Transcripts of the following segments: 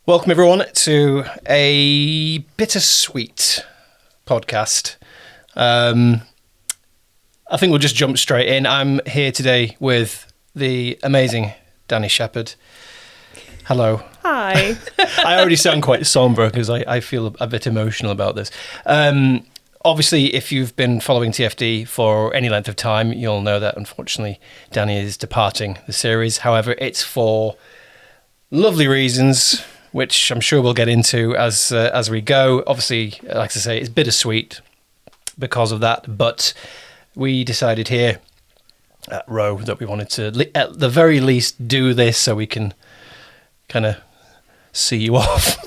Welcome everyone to a bittersweet podcast. I think we'll just jump straight in. I'm here today with the amazing Danni Shepherd. Hello. Hi. I already sound quite somber because I feel a bit emotional about this. Obviously, if you've been following TFD for any length of time, you'll know that unfortunately Danni is departing the series. However, it's for lovely reasons, which I'm sure we'll get into as we go. Obviously, like I say, it's bittersweet because of that, but we decided here at RO that we wanted to, at the very least, do this so we can kind of see you off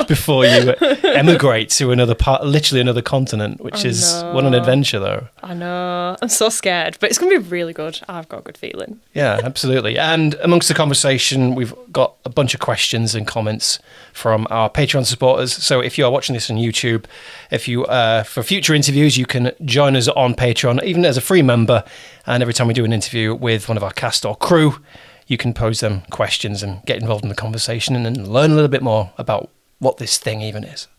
before you emigrate to another part, literally another continent, which what an adventure though. I know, I'm so scared, but it's going to be really good. I've got a good feeling. Yeah, absolutely. And amongst the conversation, we've got a bunch of questions and comments from our Patreon supporters. So if you are watching this on YouTube, if you for future interviews, you can join us on Patreon, even as a free member. And every time we do an interview with one of our cast or crew, you can pose them questions and get involved in the conversation and then learn a little bit more about what this thing even is.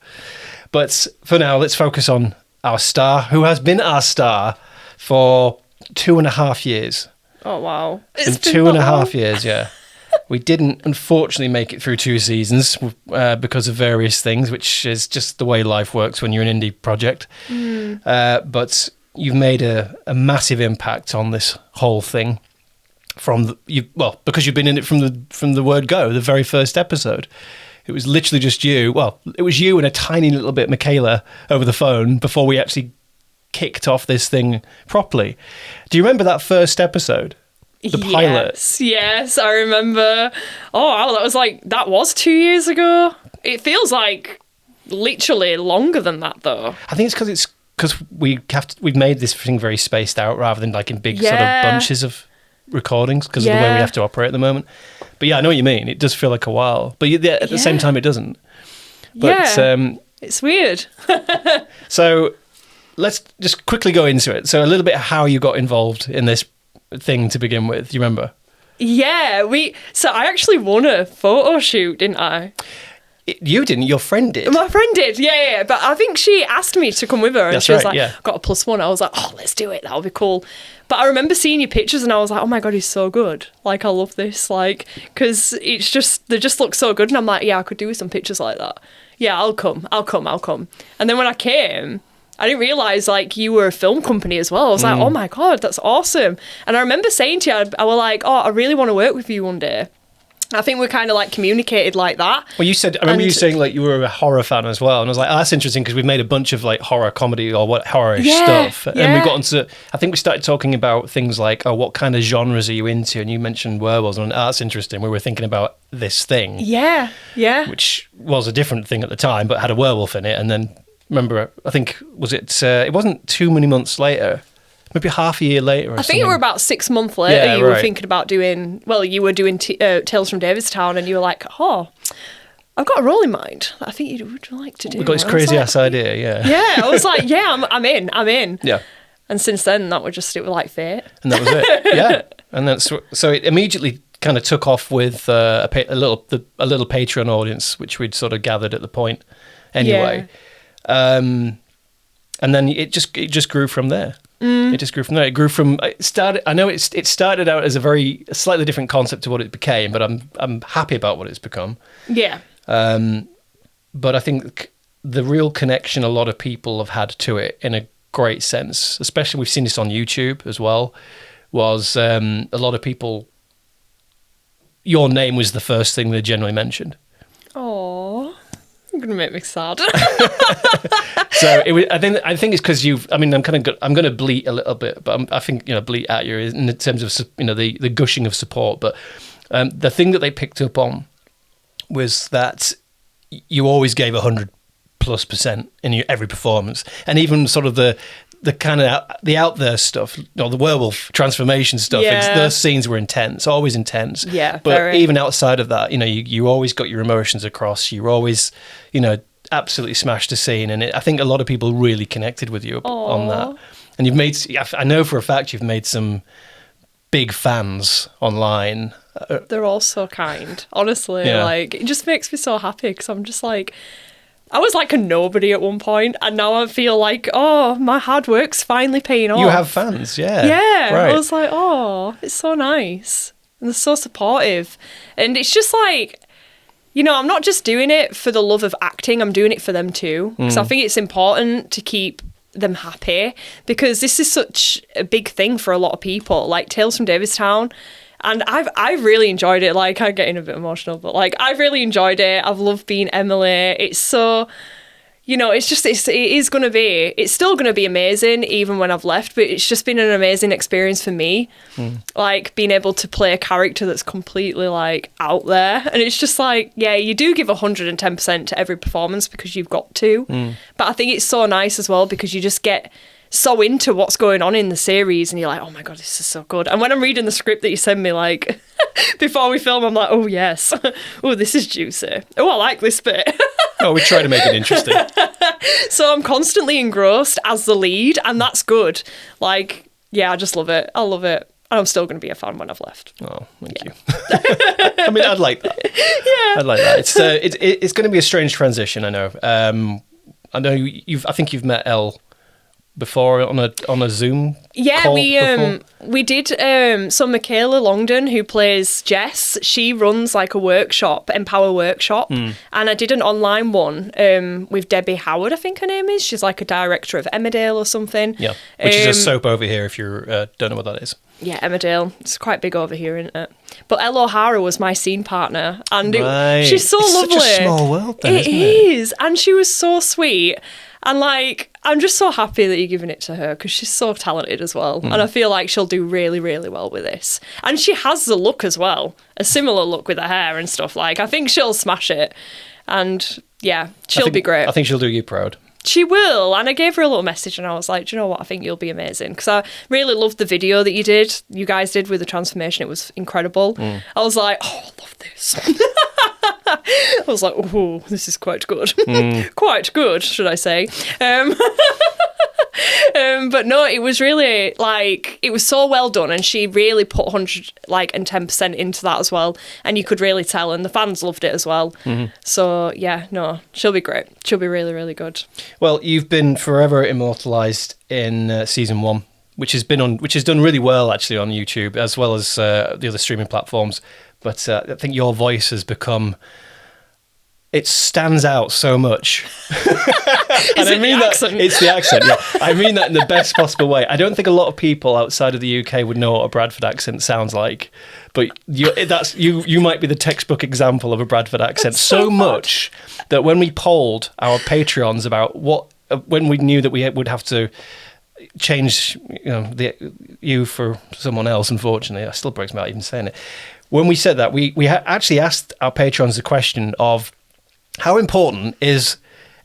But for now, let's focus on our star, who has been our star for 2.5 years. Oh, wow. It's been 2.5 years, yeah. We didn't, unfortunately, make it through 2 seasons because of various things, which is just the way life works when you're an indie project. But you've made a massive impact on this whole thing. Because you've been in it from the word go, the very first episode. It was literally just you. Well, it was you and a tiny little bit Michaela over the phone before we actually kicked off this thing properly. Do you remember that first episode? The pilot? Yes, I remember. Oh, wow, that was 2 years ago. It feels like literally longer than that, though. I think it's because we've made this thing very spaced out rather than like in big sort of bunches of recordings because of the way we have to operate at the moment. But yeah, I know what you mean. It does feel like a while, but at the same time it doesn't. But it's weird. So let's just quickly go into it. So a little bit how you got involved in this thing to begin with. Do you remember? Yeah, so I actually won a photo shoot, didn't I? You didn't, your friend did. My friend did, yeah. But I think she asked me to come with her and she was like, got a +1. I was like, oh, let's do it. That'll be cool. But I remember seeing your pictures and I was like, oh my God, he's so good. Like, I love this. Like, because they just look so good. And I'm like, yeah, I could do with some pictures like that. Yeah, I'll come. And then when I came, I didn't realise, like, you were a film company as well. I was like, oh my God, that's awesome. And I remember saying to you, I was like, oh, I really want to work with you one day. I think we kind of like communicated like that. Well, I remember you saying like you were a horror fan as well, and I was like, oh, that's interesting because we've made a bunch of like horror comedy or horror-ish stuff, and we got into. I think we started talking about things like, oh, what kind of genres are you into? And you mentioned werewolves, and that's interesting. We were thinking about this thing, which was a different thing at the time, but had a werewolf in it. And then remember, I think it wasn't too many months later. Maybe half a year later or something. I think it were about 6 months later you were thinking about doing... Well, you were doing Tales from Davidstown and you were like, oh, I've got a role in mind that I think you would like to do. We've got this crazy-ass idea, yeah. Yeah, I was like, yeah, I'm in. Yeah. And since then, it was like fate. And that was it, yeah. And then so it immediately kind of took off with a little Patreon audience, which we'd sort of gathered at the point anyway. Yeah. And then it just grew from there. It just grew from there. It started out as a slightly different concept to what it became, but I'm happy about what it's become. Yeah. But I think the real connection a lot of people have had to it in a great sense, especially we've seen this on YouTube as well, was a lot of people, your name was the first thing they generally mentioned. Oh, you're going to make me sad. So I think it's because I'm going to bleat a little bit, but I think bleat at you in terms of the gushing of support. But the thing that they picked up on was that you always gave 100+% in every performance, and even sort of the kind of the out there stuff, the werewolf transformation stuff. Those scenes were intense, always intense. Yeah, but even outside of that, you always got your emotions across. You were always, absolutely smashed a scene, and I think a lot of people really connected with you on that. And I know for a fact you've made some big fans online. They're all so kind, honestly. Yeah. Like, it just makes me so happy because I'm just like, I was like a nobody at one point, and now I feel like, oh, my hard work's finally paying off. You have fans, yeah. Yeah, right. I was like, oh, it's so nice. And they're so supportive. And it's just like, you know, I'm not just doing it for the love of acting, I'm doing it for them too. Because I think it's important to keep them happy, because this is such a big thing for a lot of people. Like Tales from Davidstown. And I've really enjoyed it. Like, I'm getting a bit emotional, but like, I've really enjoyed it. I've loved being Emily. It's so, you know, it's still going to be amazing even when I've left, but it's just been an amazing experience for me. Like, being able to play a character that's completely like out there. And it's just like, yeah, you do give 110% to every performance because you've got to. But I think it's so nice as well because you just get so into what's going on in the series and you're like, oh my God, this is so good. And when I'm reading the script that you send me, like, before we film, I'm like, oh yes, oh, this is juicy. Oh, I like this bit. Oh, we try to make it interesting. So I'm constantly engrossed as the lead, and that's good. Like, yeah, I just love it. I love it. And I'm still going to be a fan when I've left. Oh, thank you. I mean, I'd like that. Yeah. I'd like that. It's going to be a strange transition, I know. I know I think you've met Elle before on a Zoom call we did. So Michaela Longdon, who plays Jess, she runs like a workshop, Empower Workshop, and I did an online one with Debbie Howard, I think her name is. She's like a director of Emmerdale or something. Yeah, which is a soap over here if you don't know what that is. Yeah, Emmerdale. It's quite big over here, isn't it? But Elle O'Hara was my scene partner, and she's so lovely. It's such a small world then, isn't it? It is, and she was so sweet. And like, I'm just so happy that you're giving it to her because she's so talented as well. And I feel like she'll do really, really well with this. And she has the look as well, a similar look with her hair and stuff. Like, I think she'll smash it. And yeah, she'll be great. I think she'll do you proud. She will. And I gave her a little message and I was like, do you know what? I think you'll be amazing. Because I really loved the video that you guys did with the transformation. It was incredible. I was like, oh, I love this. I was like, oh, this is quite good. Quite good, should I say. But no, it was really, like, it was so well done, and she really put 110% into that as well, and you could really tell, and the fans loved it as well. So yeah, no, she'll be great. She'll be really, really good. Well, you've been forever immortalised in season 1, which has done really well actually on YouTube as well as the other streaming platforms. But I think your voice has become. It stands out so much. And I mean that it's the accent. Yeah, I mean that in the best possible way. I don't think a lot of people outside of the UK would know what a Bradford accent sounds like, but you might be the textbook example of a Bradford accent. So much that when we polled our Patreons about when we knew that we would have to change, you for someone else, unfortunately, it still breaks my heart even saying it. When we said that, we actually asked our patrons the question of how important is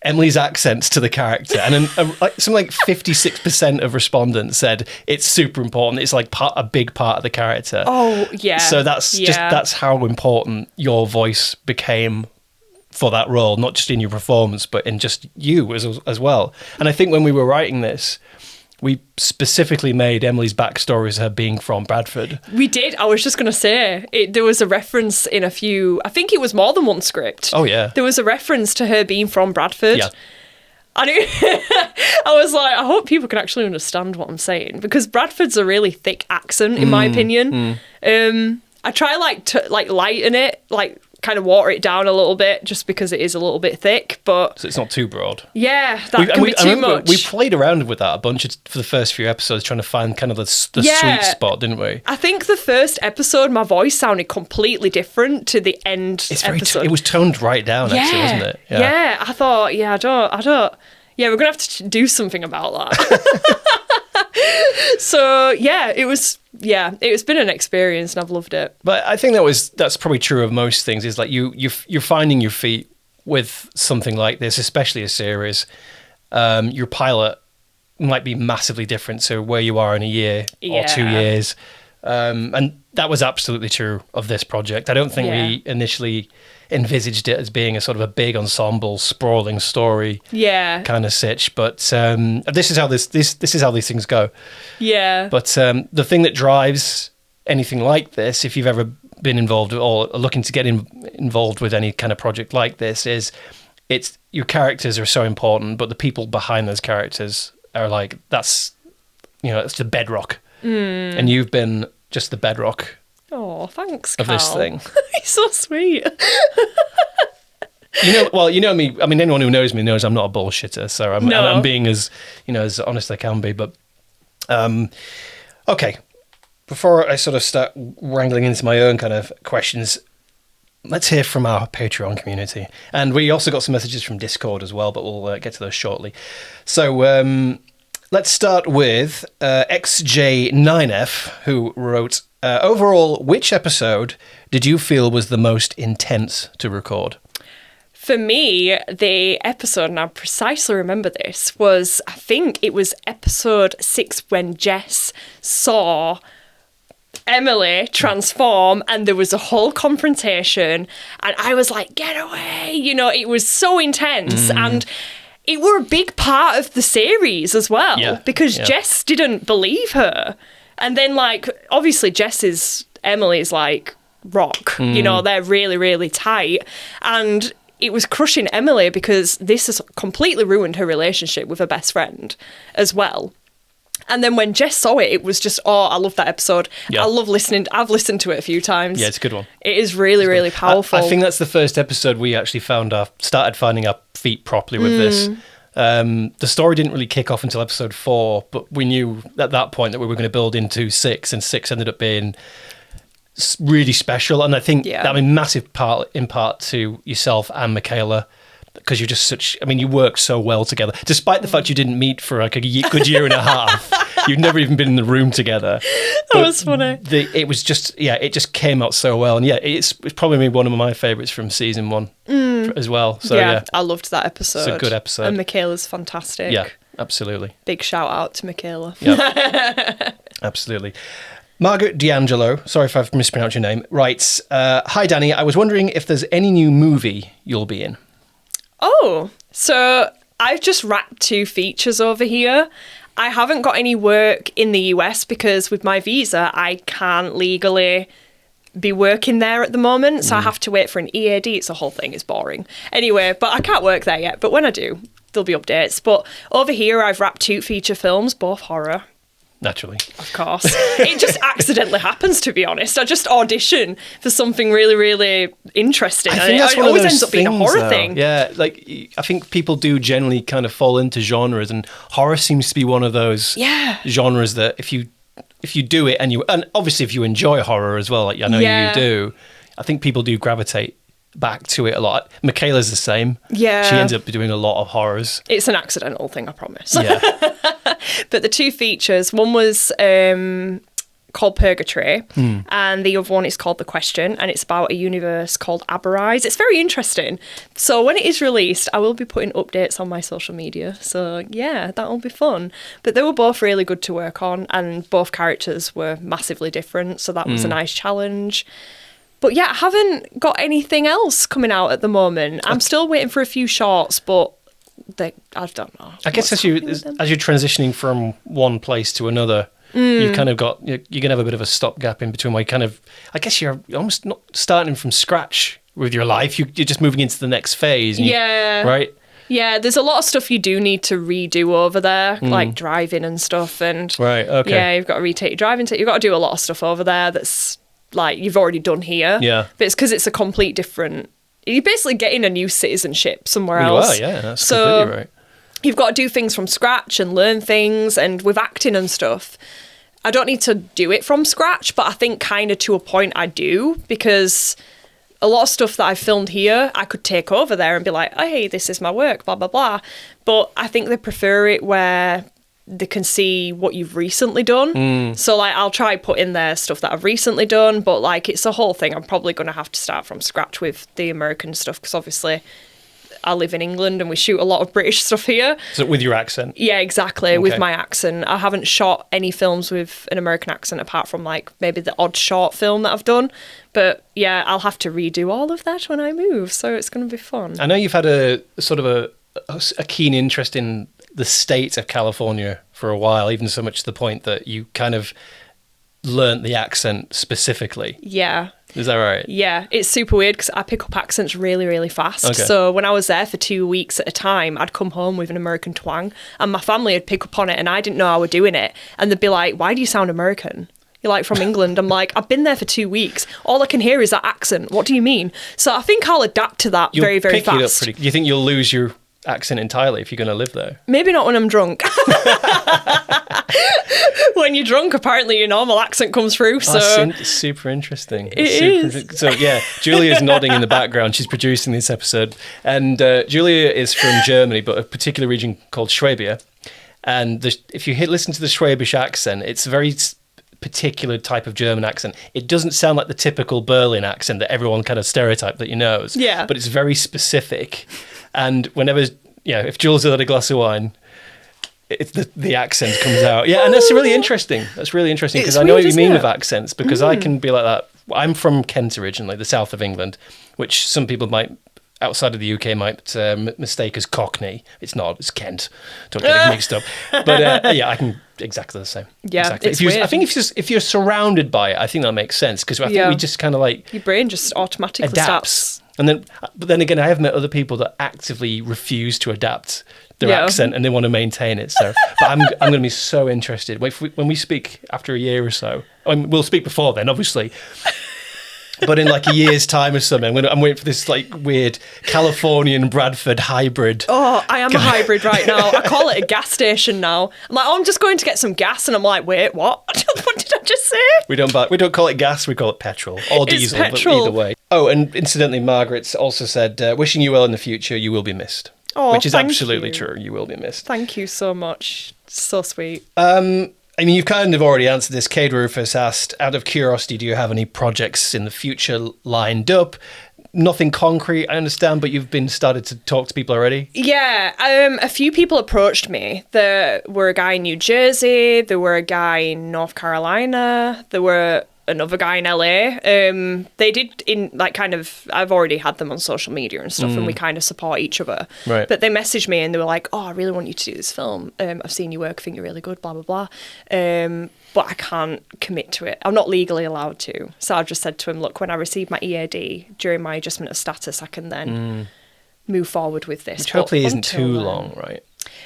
Emily's accents to the character, and something like 56% of respondents said it's super important. It's like a big part of the character. Oh yeah. So that's how important your voice became for that role, not just in your performance, but in just you as well. And I think when we were writing this, we specifically made Emily's backstory as her being from Bradford. We did. I was just going to say, there was a reference in a few, I think it was more than one script. Oh, yeah. There was a reference to her being from Bradford. Yeah. And I was like, I hope people can actually understand what I'm saying, because Bradford's a really thick accent, in my opinion. I try to lighten it, kind of water it down a little bit, just because it is a little bit thick, but so it's not too broad. Yeah, that can be too much. We played around with that a bunch for the first few episodes, trying to find kind of the sweet spot, didn't we? I think the first episode, my voice sounded completely different to the end episode. It was toned right down, actually, wasn't it? Yeah. I thought, I don't. Yeah, we're gonna have to do something about that. So yeah, it's been an experience and I've loved it. But I think that's probably true of most things, is like you're finding your feet with something like this, especially a series. Your pilot might be massively different to where you are in a year or 2 years. And that was absolutely true of this project. I don't think we initially envisaged it as being a sort of a big ensemble, sprawling story kind of sitch. But this is how this is how these things go. Yeah. But the thing that drives anything like this, if you've ever been involved or looking to get involved with any kind of project like this, is it's your characters are so important, but the people behind those characters are like, that's, you know, it's the bedrock. And you've been just the bedrock. Oh, thanks, of Carl. This thing. He's so sweet. You know me. I mean, anyone who knows me knows I'm not a bullshitter, so I'm being as, you know, as honest as I can be. But okay, before I sort of start wrangling into my own kind of questions, let's hear from our Patreon community, and we also got some messages from Discord as well, but we'll get to those shortly. So let's start with XJ9F, who wrote, overall, which episode did you feel was the most intense to record? For me, the episode, and I precisely remember this, was, I think it was episode 6 when Jess saw Emily transform and there was a whole confrontation and I was like, get away! You know, it was so intense and it were a big part of the series as well because Jess didn't believe her. And then, like, obviously Emily's like rock, you know, they're really, really tight. And it was crushing Emily because this has completely ruined her relationship with her best friend as well. And then when Jess saw it, it was just, I love that episode. Yeah. I love listening. I've listened to it a few times. Yeah, it's a good one. It is really, really powerful. I think that's the first episode we actually started finding our feet properly with this. The story didn't really kick off until episode 4, but we knew at that point that we were going to build into 6, and 6 ended up being really special. And I think that massive part to yourself and Michaela, because you're just you work so well together, despite the fact you didn't meet for like a good year and a half. You've never even been in the room together. That was funny. It was just, it just came out so well. And it's probably one of my favourites from season 1 as well. So I loved that episode. It's a good episode. And Michaela's fantastic. Yeah, absolutely. Big shout out to Michaela. Yeah, absolutely. Margaret D'Angelo, sorry if I've mispronounced your name, writes, hi Danny, I was wondering if there's any new movie you'll be in. Oh, so I've just wrapped 2 features over here. I haven't got any work in the US because with my visa, I can't legally be working there at the moment. So I have to wait for an EAD. It's a whole thing. It's boring. Anyway, but I can't work there yet. But when I do, there'll be updates. But over here, I've wrapped 2 feature films, both horror. Naturally. Of course. It just accidentally happens, to be honest. I just audition for something really, really interesting. I think that's it always ends up being a horror thing. Yeah, like I think people do generally kind of fall into genres, and horror seems to be one of those genres that if you do it and obviously if you enjoy horror as well, like I know you do, I think people do gravitate back to it a lot. Michaela's the same. Yeah. She ends up doing a lot of horrors. It's an accidental thing, I promise. Yeah. But the 2 features, one was called Purgatory, and the other one is called The Question, and it's about a universe called Aberrise. It's very interesting. So when it is released, I will be putting updates on my social media. So yeah, that'll be fun. But they were both really good to work on, and both characters were massively different, so that was a nice challenge. But yeah, I haven't got anything else coming out at the moment. I'm still waiting for a few shorts, but I don't know. I guess as you're transitioning from one place to another, you kind of you're going to have a bit of a stopgap in between where I guess you're almost not starting from scratch with your life. You're just moving into the next phase. Right? Yeah, there's a lot of stuff you do need to redo over there, like driving and stuff. And right, okay. Yeah, you've got to retake your driving. You've got to do a lot of stuff over there that's like you've already done here. Yeah. But it's because it's a complete different... You're basically getting a new citizenship somewhere else. You are, yeah. That's completely right. You've got to do things from scratch and learn things. And with acting and stuff, I don't need to do it from scratch, but I think kind of to a point I do, because a lot of stuff that I've filmed here, I could take over there and be like, oh, hey, this is my work, blah, blah, blah. But I think they prefer it where they can see what you've recently done. So like I'll try put in there stuff that I've recently done, but like it's a whole thing. I'm probably going to have to start from scratch with the American stuff, because obviously I live in England and we shoot a lot of British stuff here. So with your accent? Yeah, exactly. Okay. With my accent. I haven't shot any films with an American accent apart from like maybe the odd short film that I've done. But yeah, I'll have to redo all of that when I move. So it's going to be fun. I know you've had a sort of a keen interest in the state of California for a while, even so much to the point that you kind of learnt the accent specifically. Yeah. Is that right? Yeah, it's super weird because I pick up accents really, really fast. Okay. So when I was there for 2 weeks at a time, I'd come home with an American twang and my family would pick up on it and I didn't know I was doing it. And they'd be like, why do you sound American? You're like from England. I'm like, I've been there for 2 weeks. All I can hear is that accent. What do you mean? So I think I'll adapt to that very, very fast. Do you think you'll lose your accent entirely if you're going to live there? Maybe not when I'm drunk. When you're drunk, apparently your normal accent comes through. So that's super interesting. So yeah, Julia's nodding in the background. She's producing this episode, and Julia is from Germany, but a particular region called Schwabia. And if you listen to the Schwabish accent, it's a very particular type of German accent. It doesn't sound like the typical Berlin accent that everyone kind of stereotype that you knows. Yeah. But it's very specific. And whenever, if Jules had a glass of wine, the accent comes out. Yeah, and that's really interesting. That's really interesting because I know what you mean with accents, because I can be like that. I'm from Kent originally, the south of England, which some people might, outside of the UK, might mistake as Cockney. It's not. It's Kent. Don't get it mixed up. But yeah, I can exactly the same. Yeah, exactly. it's weird. I think if you're surrounded by it, I think that makes sense, because I think we just kind of like your brain just automatically adapts. starts. But then again, I have met other people that actively refuse to adapt their accent and they want to maintain it. So, but I'm going to be so interested when we speak after a year or so. I mean, we'll speak before then, obviously. But in like a year's time or something, I'm waiting for this like weird Californian Bradford hybrid. Oh, I am a hybrid right now. I call it a gas station now. I'm like, I'm just going to get some gas, and I'm like, wait, what? What did I just say? We don't call it gas, we call it petrol or diesel, petrol. But either way. Oh, and incidentally, Margaret's also said, wishing you well in the future, you will be missed. Oh, which is absolutely true. You will be missed. Thank you so much. So sweet. I mean, you've kind of already answered this. Cade Rufus asked, out of curiosity, do you have any projects in the future lined up? Nothing concrete, I understand, but you've been started to talk to people already? Yeah, a few people approached me. There were a guy in New Jersey, there were a guy in North Carolina, there were another guy in LA. They did I've already had them on social media and stuff, and we kind of support each other. Right. But they messaged me and they were like, oh, I really want you to do this film. I've seen your work, I think you're really good, blah, blah, blah. But I can't commit to it. I'm not legally allowed to. So I just said to him, look, when I receive my EAD during my adjustment of status, I can then move forward with this. Which hopefully isn't too long, right?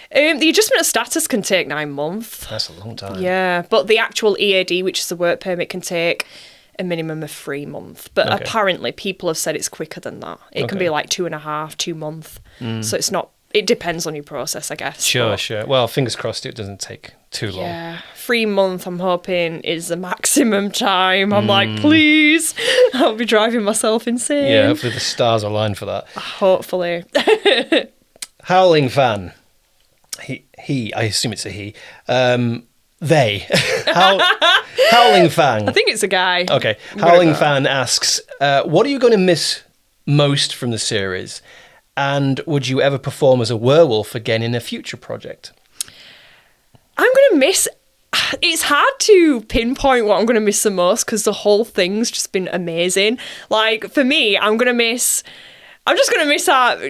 The adjustment of status can take 9 months. That's a long time. Yeah, but the actual EAD, which is the work permit, can take a minimum of 3 months. But apparently people have said it's quicker than that. It can be like 2.5, 2 months. So it's not, it depends on your process, I guess. Sure. Well, fingers crossed it doesn't take too long. Yeah, 3 months I'm hoping is the maximum time. I'm like, please, I'll be driving myself insane. Yeah, hopefully the stars align for that. Hopefully. Howling fan. He, I assume it's a he. They. Howling fan. I think it's a guy. Okay. Howling fan asks, what are you going to miss most from the series? And would you ever perform as a werewolf again in a future project? I'm going to miss... It's hard to pinpoint what I'm going to miss the most because the whole thing's just been amazing. Like, for me, I'm just going to miss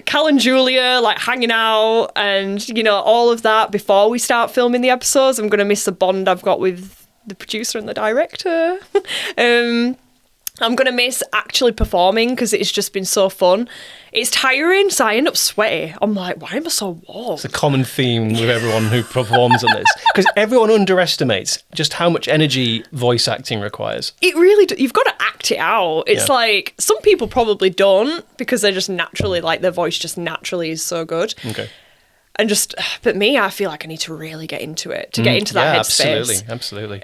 Cal and Julia, like, hanging out and, all of that before we start filming the episodes. I'm going to miss the bond I've got with the producer and the director. I'm going to miss actually performing because it's just been so fun. It's tiring, so I end up sweaty. I'm like, why am I so warm? It's a common theme with everyone who performs on this. Because everyone underestimates just how much energy voice acting requires. It really you've got to act it out. It's like, some people probably don't because they're just naturally, like, their voice just naturally is so good. Okay. And but me, I feel like I need to really get into it, to get into that headspace. Absolutely.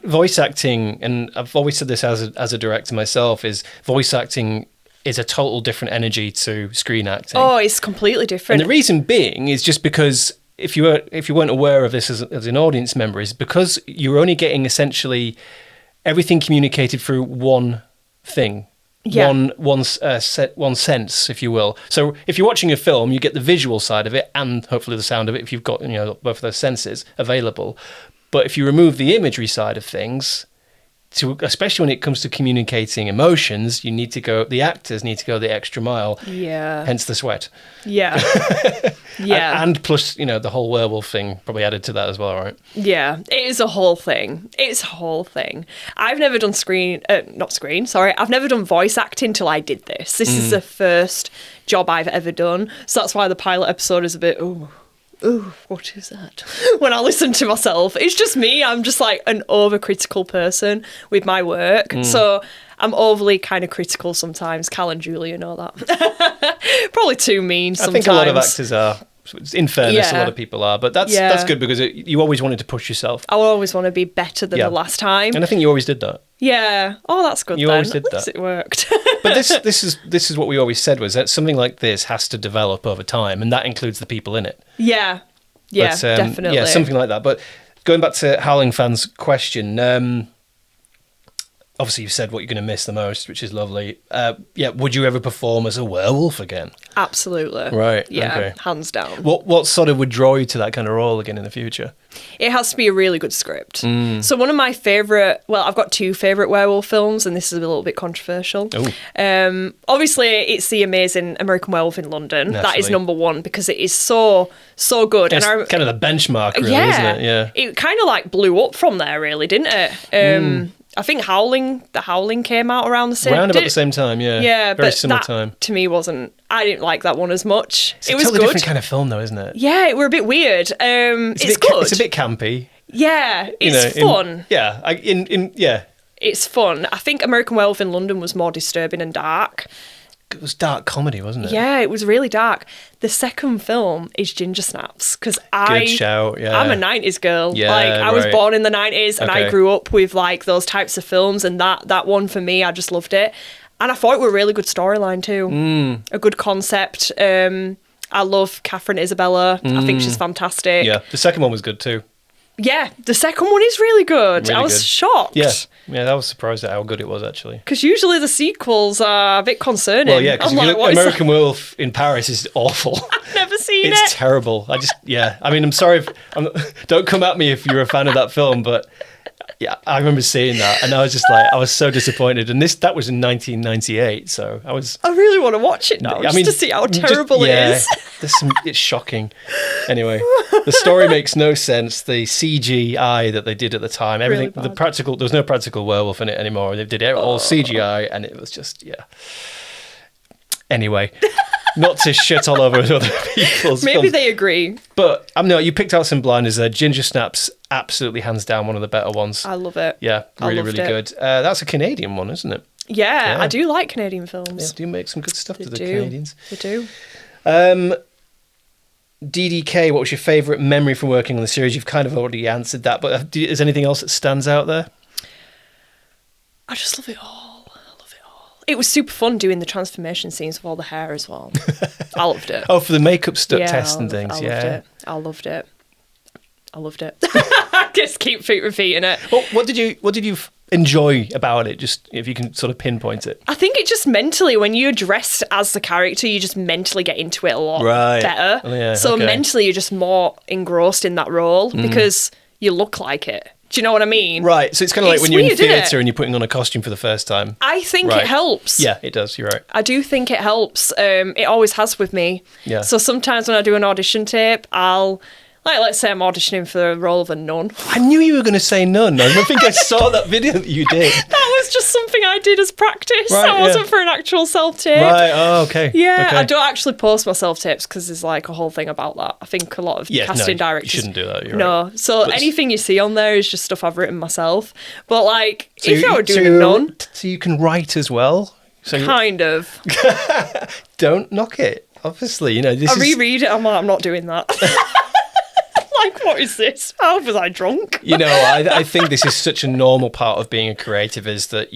Voice acting, and I've always said this as a director myself, is voice acting is a total different energy to screen acting. Oh, it's completely different. And the reason being is just because if you weren't aware of this as an audience member, is because you're only getting essentially everything communicated through one thing. Yeah. One sense, if you will. So if you're watching a film, you get the visual side of it and hopefully the sound of it if you've got both of those senses available. But if you remove the imagery side of things, especially when it comes to communicating emotions, the actors need to go the extra mile. Yeah. Hence the sweat. Yeah. Yeah. And plus, the whole werewolf thing probably added to that as well, right? Yeah, it is a whole thing. I've never done I've never done voice acting till I did this. This is the first job I've ever done. So that's why the pilot episode is a bit, ooh, what is that? When I listen to myself, it's just me. I'm just like an overcritical person with my work. So I'm overly kind of critical sometimes. Cal and Julia know that. Probably too mean sometimes. I think a lot of actors are. In fairness, a lot of people are. But that's good because you always wanted to push yourself. I always want to be better than the last time. And I think you always did that. Yeah. Oh, that's good. You always did that. At least it worked. But this is what we always said, was that something like this has to develop over time, and that includes the people in it. Yeah. Yeah, but, definitely. Yeah, something like that. But going back to Howling Fan's question, obviously you've said what you're going to miss the most, which is lovely. Would you ever perform as a werewolf again? Absolutely. Right. Yeah, okay. hands down. What sort of would draw you to that kind of role again in the future? It has to be a really good script. So one of my I've got two favourite werewolf films, and this is a little bit controversial. Obviously, it's the amazing American Werewolf in London. Naturally. That is number one because it is so good. It's kind of the benchmark, really, isn't it? Yeah. It kind of like blew up from there, really, didn't it? I think The Howling came out around the same time. About the same time, yeah. Yeah, very but similar that, time. To me, I didn't like that one as much. It was totally different kind of film, though, isn't it? Yeah, it were a bit weird. It's good. It's a bit campy. Yeah, it's fun. It's fun. I think American Werewolf in London was more disturbing and dark. It was dark comedy, wasn't it? Yeah, it was really dark. The second film is Ginger Snaps because Good shout, yeah. I'm a 90s girl. Yeah, I was born in the 90s and I grew up with like those types of films, and that one for me, I just loved it. And I thought it were a really good storyline too. A good concept. I love Catherine Isabella. I think she's fantastic. Yeah, the second one was good too. Yeah, the second one is really good. Really I was shocked. Yeah, I was surprised at how good it was, actually. Because usually the sequels are a bit concerning. Well, yeah, because American Werewolf in Paris is awful. I've never seen it. It's terrible. I mean, I'm sorry. Don't come at me if you're a fan of that film, but yeah, I remember seeing that, and I was just like, I was so disappointed. And that was in 1998, so I really want to watch it now, to see how terrible it is. It's shocking. Anyway, the story makes no sense. The CGI that they did at the time, everything, really there was no practical werewolf in it anymore. They did it all CGI, and it was just Anyway. Not to shit all over other people's Maybe films. they agree. But no, you picked out some blinders there. Ginger Snaps, absolutely hands down one of the better ones. I love it. Yeah, really good. That's a Canadian one, isn't it? Yeah, I do like Canadian films. Yeah, they do make some good stuff to the Canadians. They do. DDK, what was your favourite memory from working on the series? You've kind of already answered that, but is anything else that stands out there? I just love it all. It was super fun doing the transformation scenes with all the hair as well. I loved it. Oh, for the makeup test and things, I loved it. I just keep repeating it. What did you enjoy about it? Just if you can sort of pinpoint it. I think it just mentally, when you're dressed as the character, you just mentally get into it a lot better. Oh, yeah, so mentally, you're just more engrossed in that role because you look like it. Do you know what I mean? Right. So it's kind of like when you're in theatre and you're putting on a costume for the first time. I think it helps. Yeah, it does. You're right. I do think it helps. It always has with me. Yeah. So sometimes when I do an audition tape, let's say I'm auditioning for the role of a nun. I knew you were going to say nun. I think I saw that video that you did. That was just something I did as practice. Right, that wasn't for an actual self-tape. Right, oh, okay. Yeah, okay. I don't actually post my self-tapes because there's like a whole thing about that. I think a lot of casting directors... you shouldn't do that, you're right. So anything you see on there is just stuff I've written myself. But if I were doing a nun... So you can write as well? Kind of. Don't knock it. Obviously, I reread it, I'm not doing that. What is this? How was I drunk? I think this is such a normal part of being a creative, is that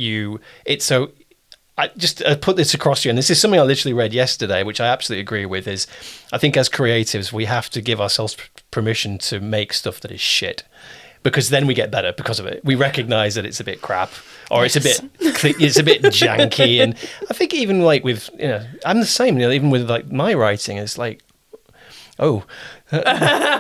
I put this across you, and this is something I literally read yesterday, which I absolutely agree with, is I think as creatives, we have to give ourselves permission to make stuff that is shit, because then we get better because of it. We recognise that it's a bit crap, or it's a bit janky, and I think even with, I'm the same, even with my writing, it's like, Oh,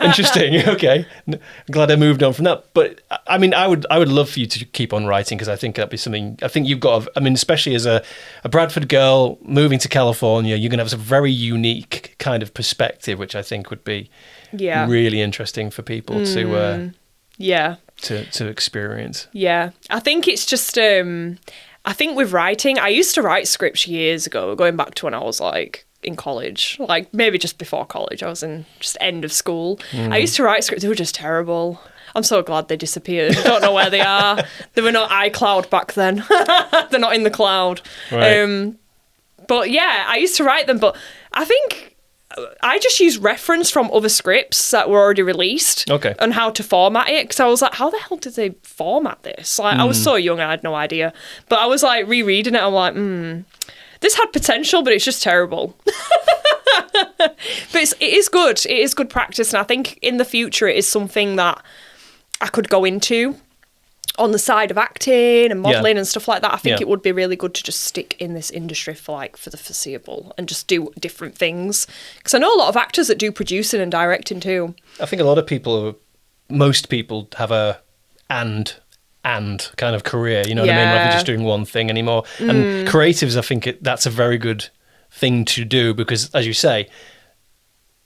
interesting. Okay, I'm glad I moved on from that. But I mean, I would love for you to keep on writing, because I think that'd be something. I think you've got. I mean, especially as a Bradford girl moving to California, you're going to have a very unique kind of perspective, which I think would be really interesting for people to experience. Yeah, I think it's just. I think with writing, I used to write scripts years ago, going back to when I was like in college, like maybe just before college. I was in just end of school. I used to write scripts. They were just terrible. I'm so glad they disappeared. I don't know where they are. They were not iCloud back then. They're not in the cloud. Right. But yeah, I used to write them. But I think I just used reference from other scripts that were already released on how to format it. Because I was like, how the hell did they format this? Like, I was so young, I had no idea. But I was like rereading it. I'm like, this had potential, but it's just terrible. But it is good. It is good practice. And I think in the future, it is something that I could go into on the side of acting and modelling and stuff like that. I think it would be really good to just stick in this industry for the foreseeable and just do different things. Because I know a lot of actors that do producing and directing too. I think a lot of most people have a and kind of career, you know what I mean, rather than just doing one thing anymore. And creatives, I think that's a very good thing to do, because as you say,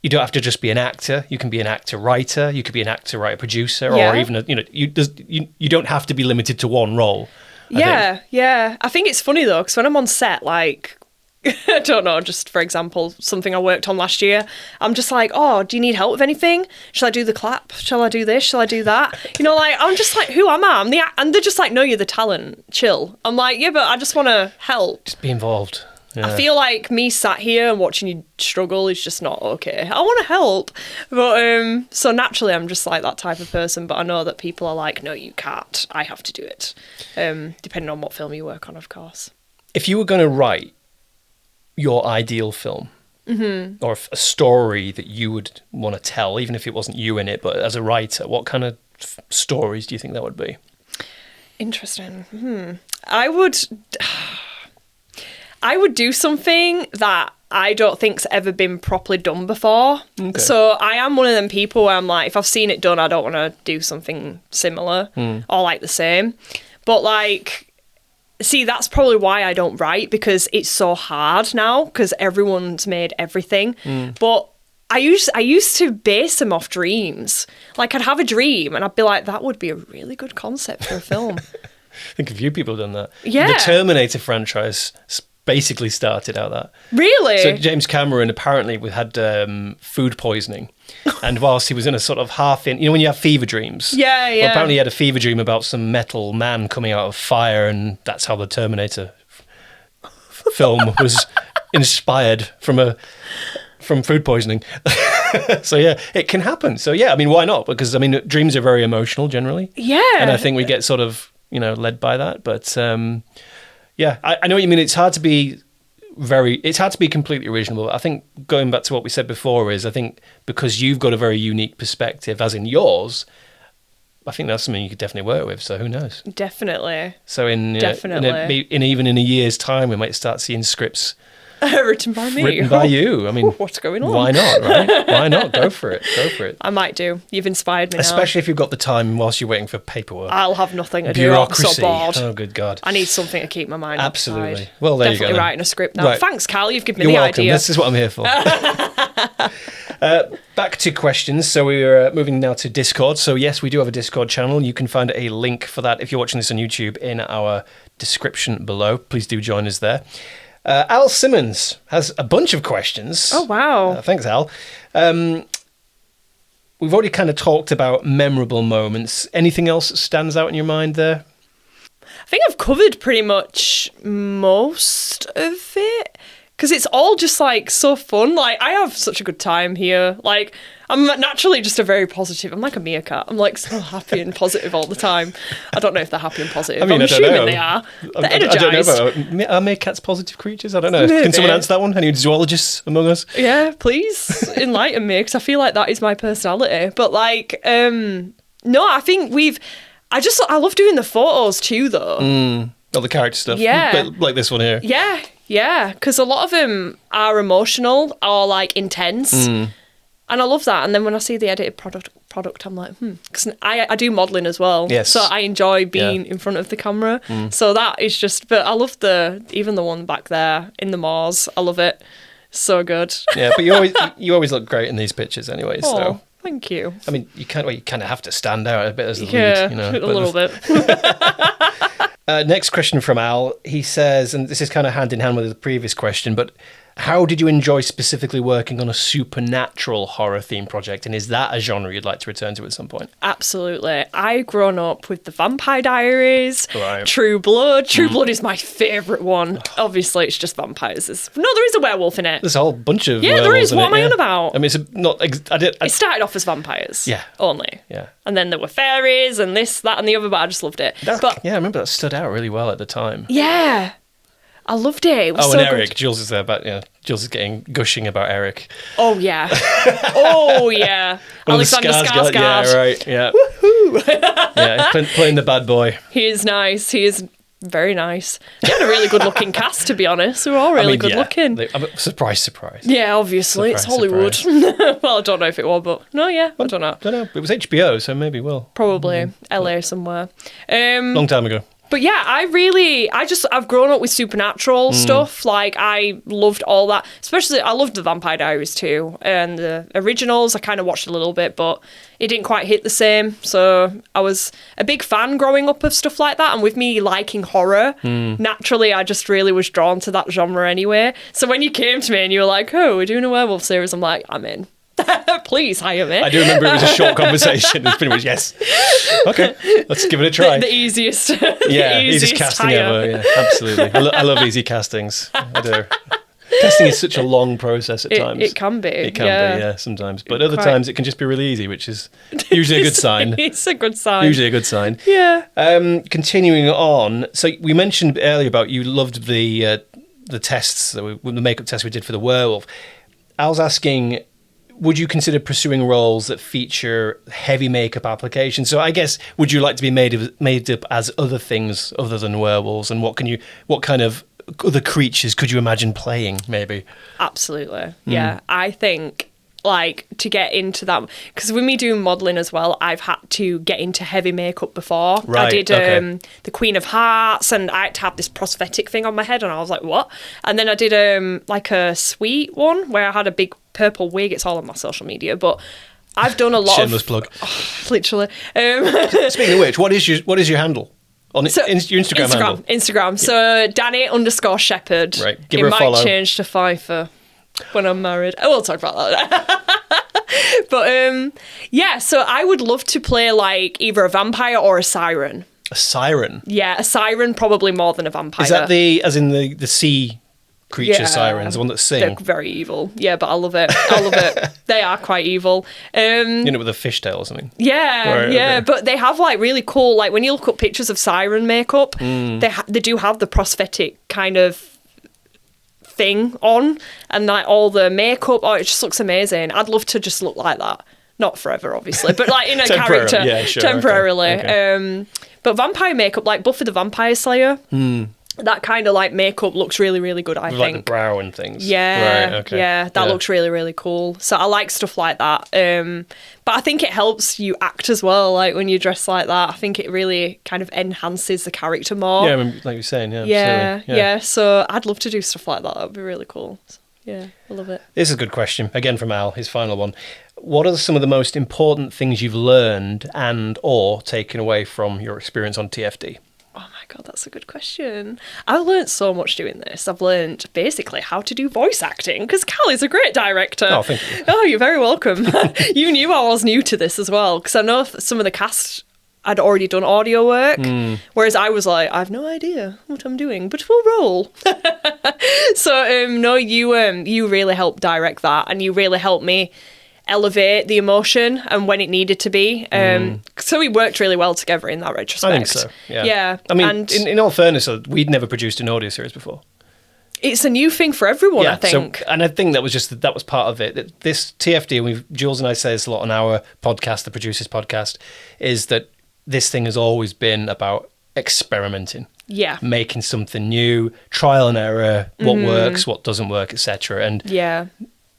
you don't have to just be an actor. You can be an actor-writer. You could be an actor-writer producer, or even you don't have to be limited to one role. I think. I think it's funny though, because when I'm on set, like, I don't know, just for example, something I worked on last year, I'm just like, oh, do you need help with anything? Shall I do the clap? Shall I do this? Shall I do that? You know, like, I'm just like, who am I? And they're just like, no, you're the talent. Chill. I'm like, yeah, but I just want to help. Just be involved. Yeah. I feel like me sat here and watching you struggle is just not okay. I want to help. But so naturally I'm just like that type of person, but I know that people are like, no, you can't. I have to do it. Depending on what film you work on, of course. If you were going to write your ideal film, or a story that you would want to tell, even if it wasn't you in it, but as a writer, what kind of stories do you think that would be? Interesting. I would do something that I don't think's ever been properly done before. Okay. So I am one of them people where I'm like, if I've seen it done, I don't want to do something similar or like the same. But like, see, that's probably why I don't write, because it's so hard now, because everyone's made everything. But I used to base them off dreams. Like, I'd have a dream and I'd be like, that would be a really good concept for a film. I think a few people have done that. Yeah. The Terminator franchise basically started out that. Really? So James Cameron apparently had food poisoning, and whilst he was in a sort of when you have fever dreams. Yeah. Well, apparently he had a fever dream about some metal man coming out of fire, and that's how the Terminator film was inspired from food poisoning. So yeah, it can happen. So yeah, I mean, why not? Because I mean, dreams are very emotional generally. Yeah. And I think we get sort of led by that, but. Yeah, I know what you mean. It's hard to be completely original. I think going back to what we said before is, I think because you've got a very unique perspective, as in yours, I think that's something you could definitely work with. So who knows? Definitely. So even in a year's time, we might start seeing scripts written by me. Written by you. I mean, what's going on? Why not, right? Why not? Go for it. I might do. You've inspired me Especially if you've got the time whilst you're waiting for paperwork. I'll have nothing to Bureaucracy. do. I'm so bored. Oh, good God. I need something to keep my mind Absolutely. occupied. Well, there Definitely you go. Writing a script now. Right. Thanks, Cal. You've given me You're the welcome. idea. This is what I'm here for. Back to questions. So we're moving now to Discord. So yes, we do have a Discord channel. You can find a link for that if you're watching this on YouTube in our description below. Please do join us there. Al Simmons has a bunch of questions. Oh, wow. Thanks, Al. We've already kind of talked about memorable moments. Anything else that stands out in your mind there? I think I've covered pretty much most of it. Because it's all just, like, so fun. Like, I have such a good time here. Like, I'm naturally just a very positive... I'm like a meerkat. I'm, like, so happy and positive all the time. I don't know if they're happy and positive. I'm assuming they are. They're energised. I don't know. Are meerkats positive creatures? I don't know. Maybe. Can someone answer that one? Any zoologists among us? Yeah, please enlighten me, because I feel like that is my personality. But, like, no, I think I love doing the photos too, though. All the character stuff. Yeah. Like this one here. Yeah, because a lot of them are emotional or, like, intense. And I love that. And then when I see the edited product, I'm like, because I do modelling as well. Yes. So I enjoy being in front of the camera. So that is just, but I love even the one back there in the Mars. I love it. So good. Yeah, but you always look great in these pictures anyway. Oh, so thank you. I mean, you kind of have to stand out a bit as the Yeah, lead, you know. a little bit. Next question from Al. He says, and this is kind of hand in hand with the previous question, but how did you enjoy specifically working on a supernatural horror theme project? And is that a genre you'd like to return to at some point? Absolutely. I've grown up with the Vampire Diaries, Right. True Blood. True Blood is my favourite one. Obviously, it's just vampires. No, there is a werewolf in it. There's a whole bunch of Yeah, there is. What am I on about? I mean, it's not. It started off as vampires. Yeah. Only. Yeah. And then there were fairies and this, that, and the other, but I just loved it. I remember that stood out really well at the time. Yeah. I loved it. It was so and Eric. good. Jules is there, but Jules is gushing about Eric. Oh, yeah. Oh, yeah. Alexander Skarsgård. Yeah, right. Yeah. Woohoo! Yeah, playing the bad boy. He is nice. He is very nice. They had a really good-looking cast, to be honest. They were all really good-looking. Surprise. Yeah, obviously. It's Hollywood. Well, I don't know if it was, but no, yeah, I don't know. It was HBO, so maybe it will. Probably LA somewhere. Long time ago. But yeah, I've grown up with supernatural stuff. Like, I loved all that. Especially, I loved the Vampire Diaries too. And the originals, I kind of watched a little bit, but it didn't quite hit the same. So I was a big fan growing up of stuff like that. And with me liking horror, naturally, I just really was drawn to that genre anyway. So when you came to me and you were like, oh, we're doing a werewolf series, I'm like, I'm in. Please hire me. I do remember it was a short conversation. It's pretty much yes. Okay, let's give it a try. The easiest. Easiest casting ever. Yeah, absolutely. I love easy castings. I do. Casting is such a long process at times. It can be. It can be, sometimes. But other times it can just be really easy, which is usually a good sign. It's a good sign. Usually a good sign. Yeah. Continuing on, so we mentioned earlier about you loved the tests, the makeup tests we did for the werewolf. I was asking, would you consider pursuing roles that feature heavy makeup applications? So I guess, would you like to be made up as other things other than werewolves? And what kind of other creatures could you imagine playing, maybe? Absolutely. Yeah. I think, like, to get into that, because with me doing modelling as well, I've had to get into heavy makeup before. Right, I did the Queen of Hearts, and I had to have this prosthetic thing on my head, and I was like, what? And then I did like a sweet one where I had a big purple wig. It's all on my social media, but I've done a lot Shameless plug. Literally. Speaking of which, what is your handle? On your Instagram handle? Instagram. So Danni_Shepherd. Right. Give her a follow. It might change to Pfeiffer when I'm married. I will talk about that. But so I would love to play like either a vampire or a siren. A siren? Yeah, a siren probably more than a vampire. Is that as in the sea creature sirens, the one that sing? They're very evil. Yeah, but I love it. They are quite evil. With a fishtail or something. Yeah, right, yeah. Okay. But they have like really cool, like when you look up pictures of siren makeup, they do have the prosthetic kind of thing on, and like all the makeup. Oh, it just looks amazing. I'd love to just look like that. Not forever, obviously, but like in a character. Yeah, sure, temporarily. Okay. But vampire makeup, like Buffy the Vampire Slayer. That kind of like makeup looks really, really good, I think. Like the brow and things. Yeah, right, okay. Yeah, that looks really, really cool. So I like stuff like that. But I think it helps you act as well, like when you dress like that. I think it really kind of enhances the character more. Yeah, I mean, like you're saying, Yeah. So I'd love to do stuff like that. That would be really cool. So, yeah, I love it. This is a good question. Again from Al, his final one. What are some of the most important things you've learned and or taken away from your experience on TFD? Oh my God, that's a good question. I've learned so much doing this. I've learned basically how to do voice acting because Cal is a great director. Oh, thank you. Oh, you're very welcome. You knew I was new to this as well because I know some of the cast had already done audio work, whereas I was like, I have no idea what I'm doing, but we'll roll. So, no, you really helped direct that and you really helped me elevate the emotion and when it needed to be. So we worked really well together in that retrospect. I think so, yeah. Yeah. I mean, and in all fairness, we'd never produced an audio series before. It's a new thing for everyone, I think. So, and I think that was part of it. This TFD, and Jules and I say this a lot on our podcast, the Producers Podcast, is that this thing has always been about experimenting. Yeah. Making something new, trial and error, what works, what doesn't work, etc. And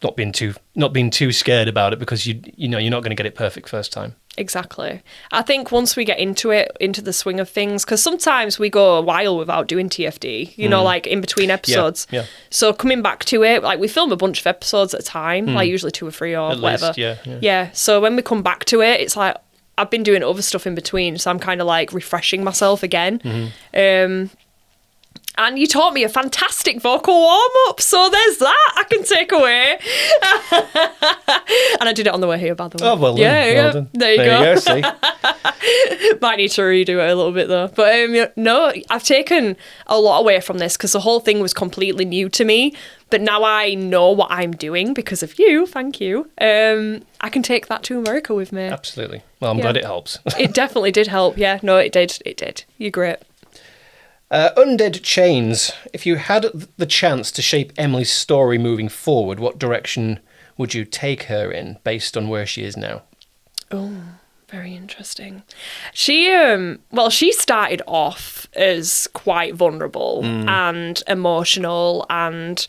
not being too scared about it, because you know you're not going to get it perfect first time. Exactly. I think once we get into the swing of things, because sometimes we go a while without doing TFD, you know, like in between episodes. Yeah. So coming back to it, like we film a bunch of episodes at a time, like usually 2 or 3 or at whatever. Least, yeah. So when we come back to it, it's like I've been doing other stuff in between, so I'm kind of like refreshing myself again. And you taught me a fantastic vocal warm-up, so there's that I can take away. And I did it on the way here, by the way. Oh, well done. Well done. There you go. See? Might need to redo it a little bit, though. But no, I've taken a lot away from this, because the whole thing was completely new to me. But now I know what I'm doing because of you. Thank you. I can take that to America with me. Absolutely. Well, I'm glad it helps. It definitely did help. Yeah, no, it did. It did. You're great. Undead Chains. If you had the chance to shape Emily's story moving forward, what direction would you take her in based on where she is now? Oh, very interesting. She started off as quite vulnerable and emotional and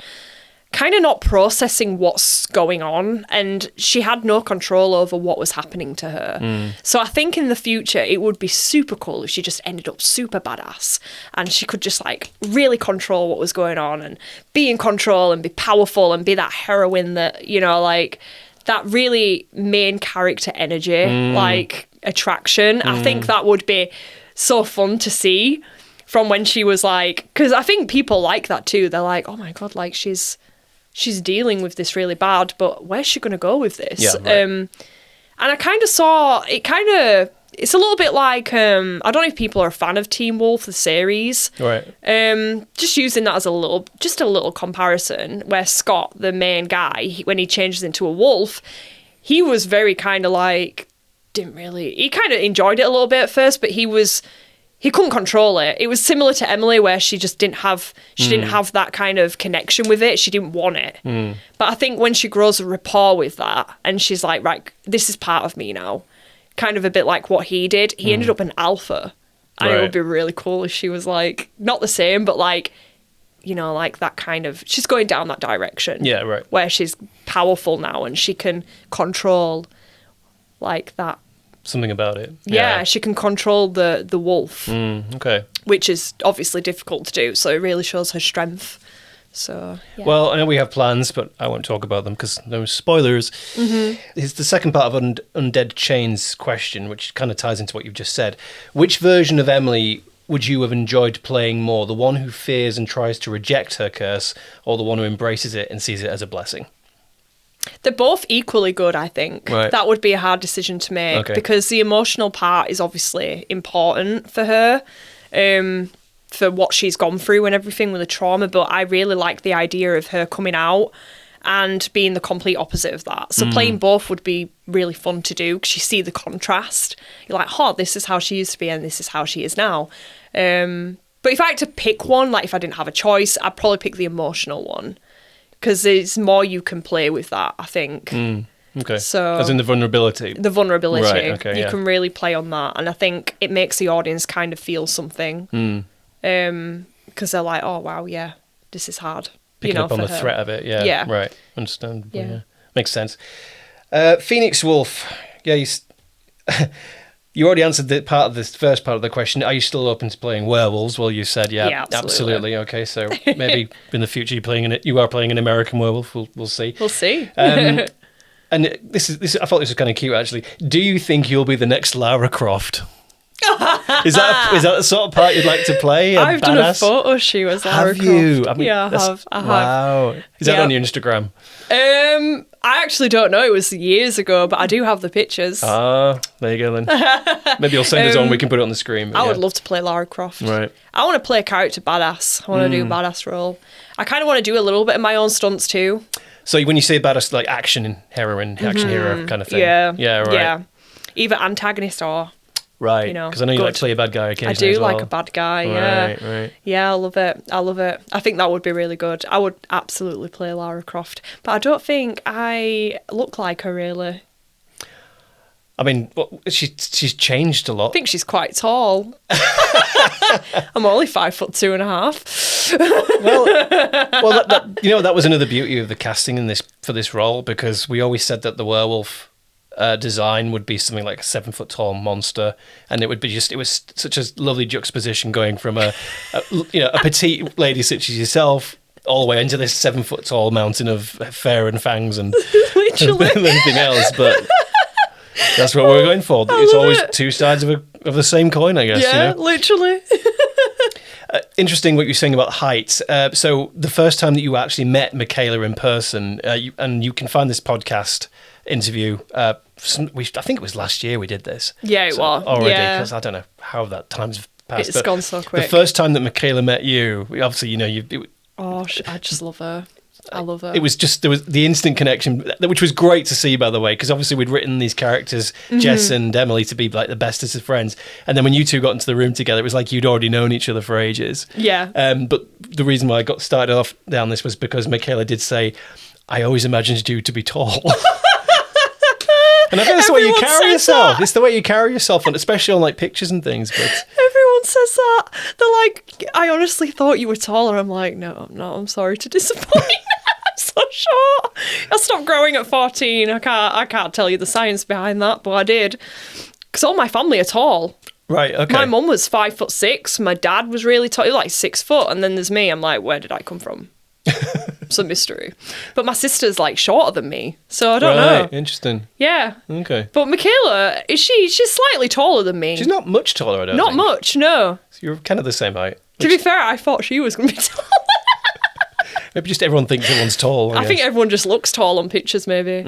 kind of not processing what's going on, and she had no control over what was happening to her. So I think in the future it would be super cool if she just ended up super badass and she could just like really control what was going on and be in control and be powerful and be that heroine that, you know, like that really main character energy, like attraction. I think that would be so fun to see from when she was like, because I think people like that too. They're like, oh my God, like she's dealing with this really bad, but where's she going to go with this? Yeah, right. And I kind of saw it it's a little bit like, I don't know if people are a fan of Teen Wolf, the series. Right. Just using that as a little comparison, where Scott, the main guy, when he changes into a wolf, he was very kind of like, he kind of enjoyed it a little bit at first, but he couldn't control it. It was similar to Emily, where she just didn't have that kind of connection with it. She didn't want it. But I think when she grows a rapport with that, and she's like, right, this is part of me now, kind of a bit like what he did. He ended up an alpha. And it would be really cool if she was like, not the same, but like, you know, like that kind of, she's going down that direction. Yeah, right. Where she's powerful now and she can control like that. Something about it. Yeah, she can control the wolf. Okay. Which is obviously difficult to do, so it really shows her strength. So, yeah. Well, I know we have plans, but I won't talk about them because no spoilers. It's the second part of Undead Chains question, which kind of ties into what you've just said. Which version of Emily would you have enjoyed playing more? The one who fears and tries to reject her curse, or the one who embraces it and sees it as a blessing? They're both equally good, I think. Right. That would be a hard decision to make, because the emotional part is obviously important for her, for what she's gone through and everything with the trauma. But I really like the idea of her coming out and being the complete opposite of that. So playing both would be really fun to do, because you see the contrast. You're like, oh, this is how she used to be and this is how she is now. But if I had to pick one, like if I didn't have a choice, I'd probably pick the emotional one, because there's more you can play with that, I think. Okay. So, as in the vulnerability. The vulnerability. Right, okay, you can really play on that. And I think it makes the audience kind of feel something. Because they're like, oh, wow, yeah, this is hard. Picking up on the threat of it, yeah. Right, understand. Yeah. Makes sense. Phoenix Wolf, yeah, you already answered the first part of the question. Are you still open to playing werewolves? Well, you said, yeah, absolutely. Okay, so maybe in the future you are playing an American werewolf. We'll see. We'll see. And this I thought this was kind of cute, actually. Do you think you'll be the next Lara Croft? Is that the sort of part you'd like to play? I've done a photo shoot as Lara Croft. Have you? I mean, yeah, I have. Wow. Is that on your Instagram? I actually don't know. It was years ago, but I do have the pictures. Ah, there you go then. Maybe you'll send us on. We can put it on the screen. I would love to play Lara Croft. Right. I want to play a character badass. I want to do a badass role. I kind of want to do a little bit of my own stunts too. So when you say badass, like action heroine, action hero kind of thing. Yeah. Yeah, right. Yeah. Either antagonist or... Right, because I know you like to play a bad guy occasionally. I do as well. like a bad guy, yeah. Right. Yeah, I love it. I think that would be really good. I would absolutely play Lara Croft. But I don't think I look like her, really. I mean, she's changed a lot. I think she's quite tall. I'm only 5'2.5". Well, that was another beauty of the casting for this role, because we always said that the werewolf design would be something like a 7-foot tall monster, and it was such a lovely juxtaposition going from a petite lady such as yourself all the way into this 7-foot tall mountain of fur and fangs and anything else, but. That's what we're going for. It's always two sides of the same coin, I guess. Yeah, literally. Interesting what you're saying about height. So the first time that you actually met Michaela in person, and you can find this podcast interview. I think it was last year we did this. Yeah, it was already, because I don't know how that time's passed. It's gone so quick. The first time that Michaela met you, obviously, I just love her. I love her. There was the instant connection, which was great to see, by the way, because obviously we'd written these characters, Jess and Emily, to be like the bestest of friends. And then when you two got into the room together, it was like you'd already known each other for ages. Yeah. But the reason why I got started off down this was because Michaela did say, "I always imagined you to be tall." And I think that's the way you carry yourself. It's the way you carry yourself, especially on like pictures and things. But everyone says that. They're like, "I honestly thought you were taller." I'm like, no, I'm sorry to disappoint. I'm so short. I stopped growing at 14. I can't tell you the science behind that, but I did. Because all my family are tall. Right, okay. My mum was 5'6". My dad was really tall, like 6 foot. And then there's me. I'm like, where did I come from? It's a mystery. But my sister's like shorter than me, so I don't know. Interesting. Yeah. Okay. But Michaela, she's slightly taller than me. She's not much taller, I don't think. Not much, no. So you're kind of the same height. To be fair, I thought she was going to be tall. Maybe just everyone thinks everyone's tall. I think everyone just looks tall on pictures, maybe.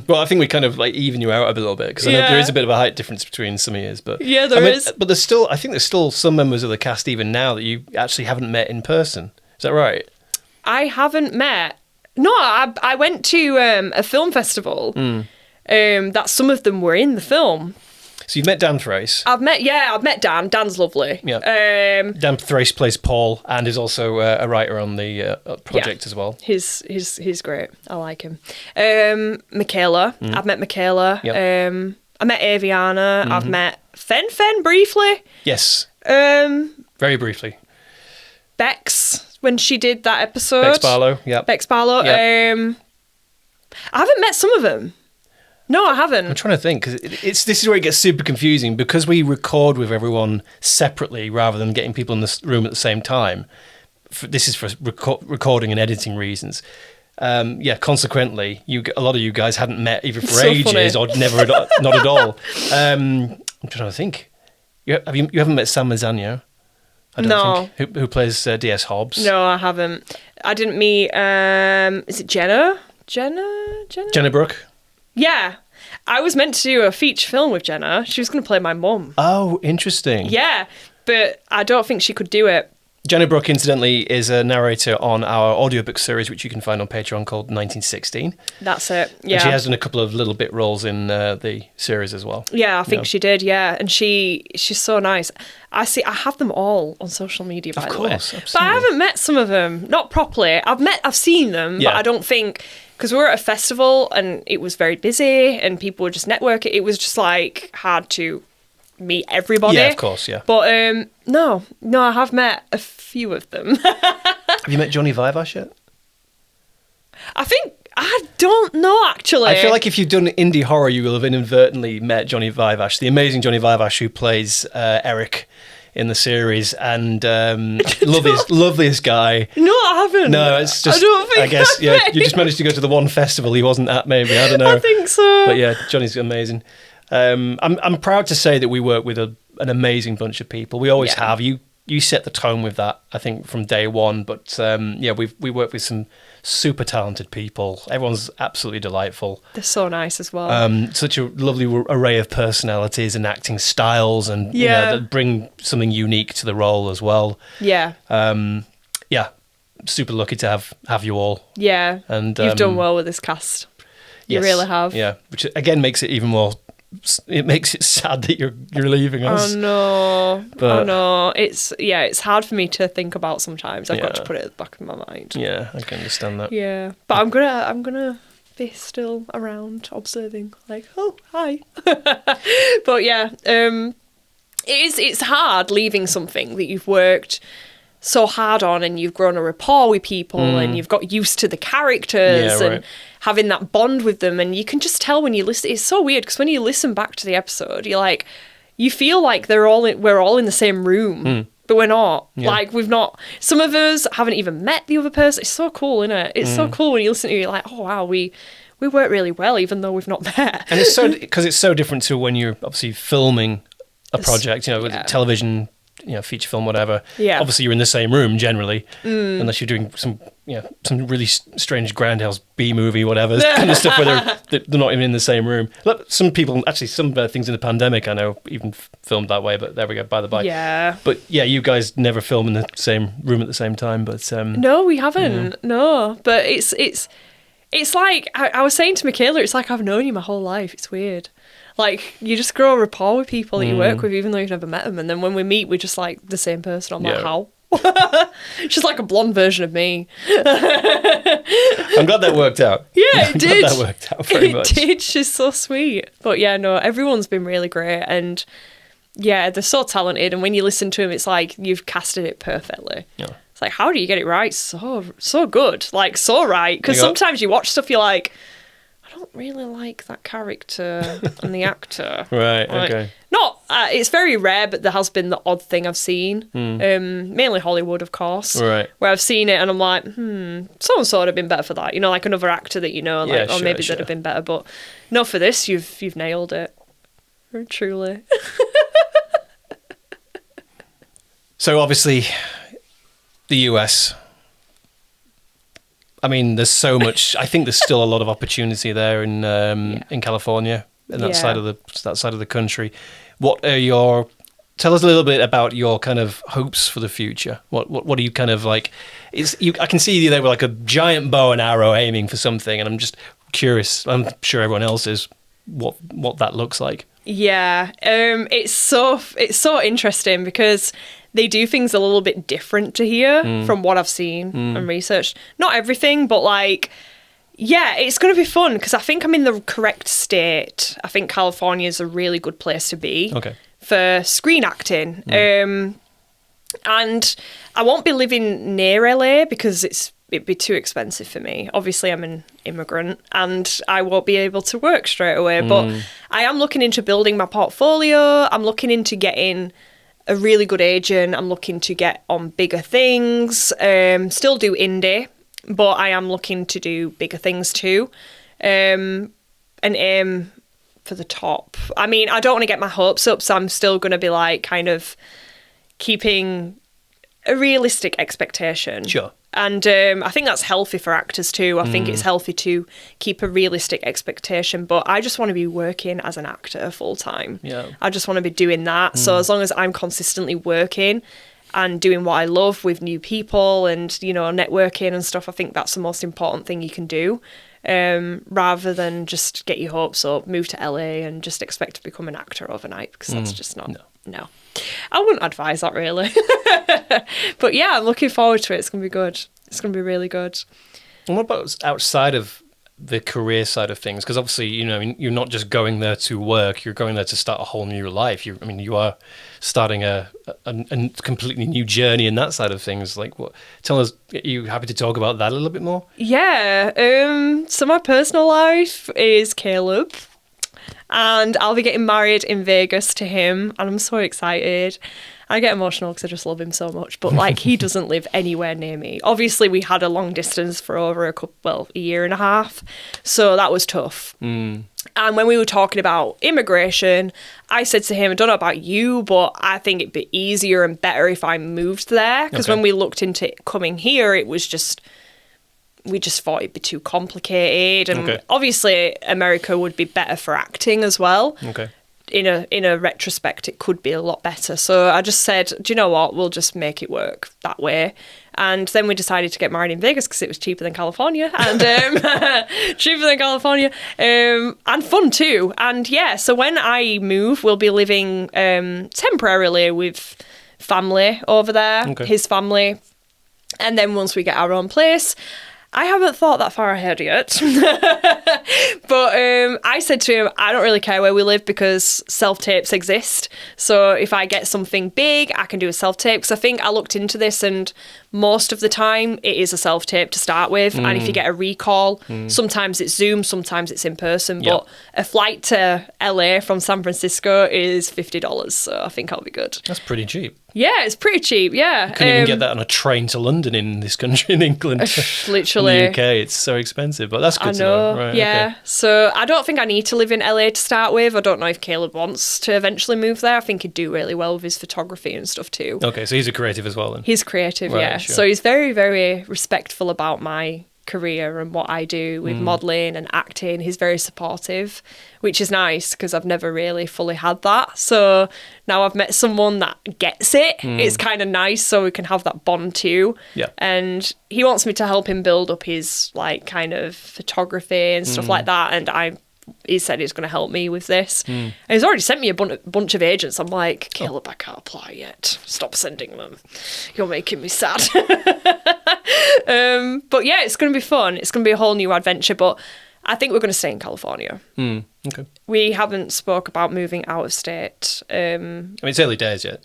Well, I think we kind of like even you out a little bit, because I know there is a bit of a height difference between some of yours. But yeah, there is. But I think there's still some members of the cast even now that you actually haven't met in person. Is that right? I haven't met. No, I went to a film festival. That some of them were in the film. So you've met Dan Thrace. I've met Dan. Dan's lovely. Yeah. Dan Thrace plays Paul and is also a writer on the project as well. He's great. I like him. Michaela. I've met Michaela. Yep. I met Aviana. I've met Fen briefly. Yes. Very briefly. Bex, when she did that episode. Bex Barlow. Yeah. Bex Barlow. Yep. I haven't met some of them. No, I haven't. I'm trying to think, because this is where it gets super confusing, because we record with everyone separately rather than getting people in the room at the same time. This is for recording and editing reasons. Consequently, a lot of you guys hadn't met either for ages or never, not at all. I'm trying to think. You haven't met Sam Mazzagno? I don't think. Who plays DS Hobbs? No, I haven't. I didn't meet. Is it Jenna? Jenna Brooke. Yeah, I was meant to do a feature film with Jenna. She was going to play my mum. Oh, interesting. Yeah, but I don't think she could do it. Jenna Brooke, incidentally, is a narrator on our audiobook series, which you can find on Patreon, called 1916. That's it, yeah. And she has done a couple of little bit roles in the series as well. Yeah, I think she did, yeah. And she's so nice. I have them all on social media, by the way. Of course, absolutely. But I haven't met some of them, not properly. I've seen them, but I don't think... Because we were at a festival and it was very busy and people were just networking. It was just like hard to meet everybody. Yeah, of course, yeah. But no, I have met a few of them. Have you met Johnny Vivash yet? I don't know, actually. I feel like if you've done indie horror, you will have inadvertently met Johnny Vivash, the amazing Johnny Vivash who plays Eric in the series, and loveliest guy. No, I haven't. No, it's just, I guess, you just managed to go to the one festival he wasn't at, maybe, I don't know. I think so. But yeah, Johnny's amazing. I'm proud to say that we work with an amazing bunch of people. We always have. You set the tone with that, I think, from day one, but we work with some super talented people. Everyone's absolutely delightful. They're so nice as well. Such a lovely array of personalities and acting styles, and that bring something unique to the role as well. Yeah. Super lucky to have you all. Yeah. And you've done well with this cast. You really have. Yeah, which again makes it even more. It makes it sad that you're leaving us. Oh no! But, oh no! It's hard for me to think about sometimes. I've got to put it at the back of my mind. Yeah, I can understand that. Yeah, but I'm gonna be still around observing, like, oh, hi. But yeah, it's hard leaving something that you've worked so hard on, and you've grown a rapport with people, and you've got used to the characters and having that bond with them. And you can just tell when you listen. It's so weird because when you listen back to the episode, you're like, you feel like we're all in the same room, but we're not. Yeah. Like, we've not. Some of us haven't even met the other person. It's so cool, isn't it? It's so cool when you listen to it. You're like, oh wow, we work really well, even though we've not met. And it's so because it's so different to when you're obviously filming a project, with television, feature film, whatever. Yeah. Obviously, you're in the same room generally, unless you're doing some really strange Grindhouse B movie, whatever kind of stuff where they're not even in the same room. Look, some people actually, some things in the pandemic I know even filmed that way. But there we go. By the by. Yeah. But yeah, you guys never film in the same room at the same time. But no, we haven't. No, but it's like I was saying to Michaela, it's like I've known you my whole life. It's weird. Like, you just grow a rapport with people that you work with, even though you've never met them. And then when we meet, we're just like the same person. I'm like, how? She's like a blonde version of me. I'm glad that worked out. Yeah, it did. That worked out very much. It did. She's so sweet. But yeah, no, everyone's been really great. And yeah, they're so talented. And when you listen to them, it's like you've casted it perfectly. Yeah. It's like, how do you get it right? So good. Like, so right. Because sometimes you watch stuff, you're like, I don't really like that character and the actor. Right, like, okay. Not, it's very rare, but there has been the odd thing I've seen. Mainly Hollywood, of course. Right. Where I've seen it and I'm like, so-and-so would have been better for that. Like another actor that like, or maybe they'd have been better. But no, for this, you've nailed it. Truly. So obviously, the US... I mean, there's so much. I think there's still a lot of opportunity there in California, in that side of the country. What are tell us a little bit about your kind of hopes for the future. What are you kind of like? I can see you there with like a giant bow and arrow aiming for something, and I'm just curious. I'm sure everyone else is. What that looks like. Yeah, it's so interesting because they do things a little bit different to here from what I've seen and researched. Not everything, but like, yeah, it's going to be fun because I think I'm in the correct state. I think California is a really good place to be for screen acting. And I won't be living near LA because it'd be too expensive for me. Obviously, I'm an immigrant and I won't be able to work straight away. But I am looking into building my portfolio. I'm looking into getting a really good agent. I'm looking to get on bigger things. Still do indie, but I am looking to do bigger things too. And aim for the top. I mean, I don't want to get my hopes up, so I'm still going to be like kind of keeping a realistic expectation. Sure. And I think that's healthy for actors too. I think it's healthy to keep a realistic expectation. But I just want to be working as an actor full time. Yeah. I just want to be doing that. So as long as I'm consistently working and doing what I love with new people and, networking and stuff, I think that's the most important thing you can do. Rather than just get your hopes up, move to LA and just expect to become an actor overnight, because that's just not... No. I wouldn't advise that, really. But yeah, I'm looking forward to it. It's going to be good. It's going to be really good. And what about outside of the career side of things? Because obviously, you're not just going there to work. You're going there to start a whole new life. You are starting a completely new journey in that side of things. Like, tell us, are you happy to talk about that a little bit more? Yeah. So my personal life is Caleb. And I'll be getting married in Vegas to him, and I'm so excited. I get emotional because I just love him so much, but like he doesn't live anywhere near me. Obviously, we had a long distance for over a year and a half, so that was tough. And when we were talking about immigration, I said to him, I don't know about you, but I think it'd be easier and better if I moved there, because when we looked into coming here, it was just... We just thought it'd be too complicated, and obviously America would be better for acting as well. Okay. In a retrospect, it could be a lot better. So I just said, do you know what? We'll just make it work that way. And then we decided to get married in Vegas because it was cheaper than California, and and fun too. And yeah, so when I move, we'll be living temporarily with family over there, his family, and then once we get our own place, I haven't thought that far ahead yet. But I said to him, I don't really care where we live because self-tapes exist. So if I get something big, I can do a self-tape. Because I think I looked into this and most of the time it is a self-tape to start with. And if you get a recall, sometimes it's Zoom, sometimes it's in person. Yep. But a flight to LA from San Francisco is $50. So I think I'll be good. That's pretty cheap. Yeah, it's pretty cheap, yeah. You couldn't even get that on a train to London in this country, in England. Literally. In the UK, it's so expensive, but that's good to know. Right, yeah. Okay. So I don't think I need to live in LA to start with. I don't know if Caleb wants to eventually move there. I think he'd do really well with his photography and stuff too. Okay, so he's a creative as well then? He's creative, right, yeah. Sure. So he's very, very respectful about my career and what I do with modelling and acting. He's very supportive, which is nice because I've never really fully had that. So now I've met someone that gets it. It's kind of nice, so we can have that bond too. Yeah. And he wants me to help him build up his like kind of photography and stuff like that. And he said he's going to help me with this. And he's already sent me a bunch of agents. I'm like, Caleb, I can't apply yet. Stop sending them. You're making me sad. But yeah, it's going to be fun. It's going to be a whole new adventure. But I think we're going to stay in California. Okay. We haven't spoke about moving out of state. I mean, it's early days yet.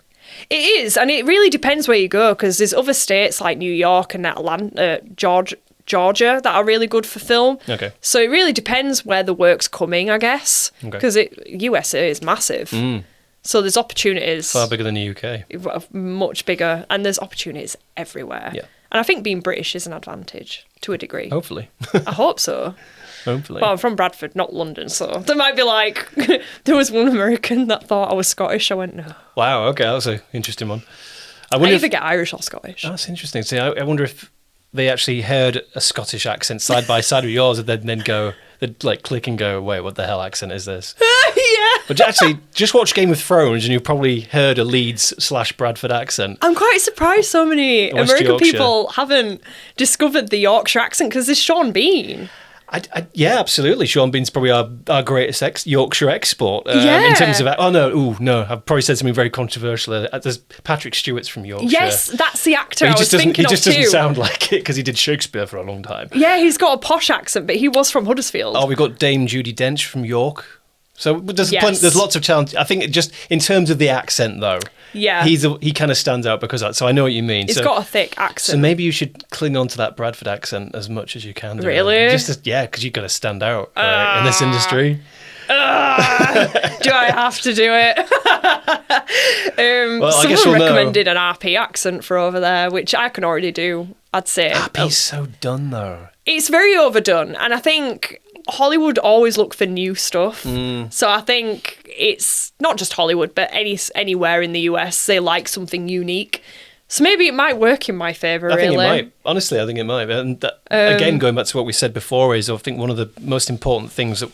It is. And it really depends where you go because there's other states like New York and Atlanta, Georgia that are really good for film. Okay. So it really depends where the work's coming, I guess. Because USA is massive. So there's opportunities. Far bigger than the UK. Much bigger. And there's opportunities everywhere. Yeah. And I think being British is an advantage to a degree. Hopefully. I hope so. Hopefully. Well, I'm from Bradford, not London, so there might be like, there was one American that thought I was Scottish. I went, no. Wow, okay, that's an interesting one. I either get Irish or Scottish. That's interesting. See, I wonder if they actually heard a Scottish accent side by side with yours and then go, they'd like click and go, wait, what the hell accent is this? Yeah. But actually, just watch Game of Thrones and you've probably heard a Leeds/Bradford accent. I'm quite surprised so many West American Yorkshire. people haven't discovered the Yorkshire accent because there's Sean Bean. Yeah, absolutely. Sean Bean's probably our greatest Yorkshire export. Yeah. In terms of... no. I've probably said something very controversial. There's Patrick Stewart's from Yorkshire. Yes, that's the actor But I was thinking of too. He just doesn't sound like it because he did Shakespeare for a long time. Yeah, he's got a posh accent, but he was from Huddersfield. Oh, we've got Dame Judi Dench from York. So there's lots of talent. I think just in terms of the accent, though, yeah, he kind of stands out because of that. So I know what you mean. He's got a thick accent. So maybe you should cling on to that Bradford accent as much as you can. Really? Because you've got to stand out in this industry. Do I have to do it? Someone recommended an RP accent for over there, which I can already do, I'd say. RP's so done, though. It's very overdone, and I think Hollywood always look for new stuff. So I think it's not just Hollywood, but anywhere in the US, they like something unique. So maybe it might work in my favour, I think really. it might. Honestly, I think it might. And again, going back to what we said before, is I think one of the most important things that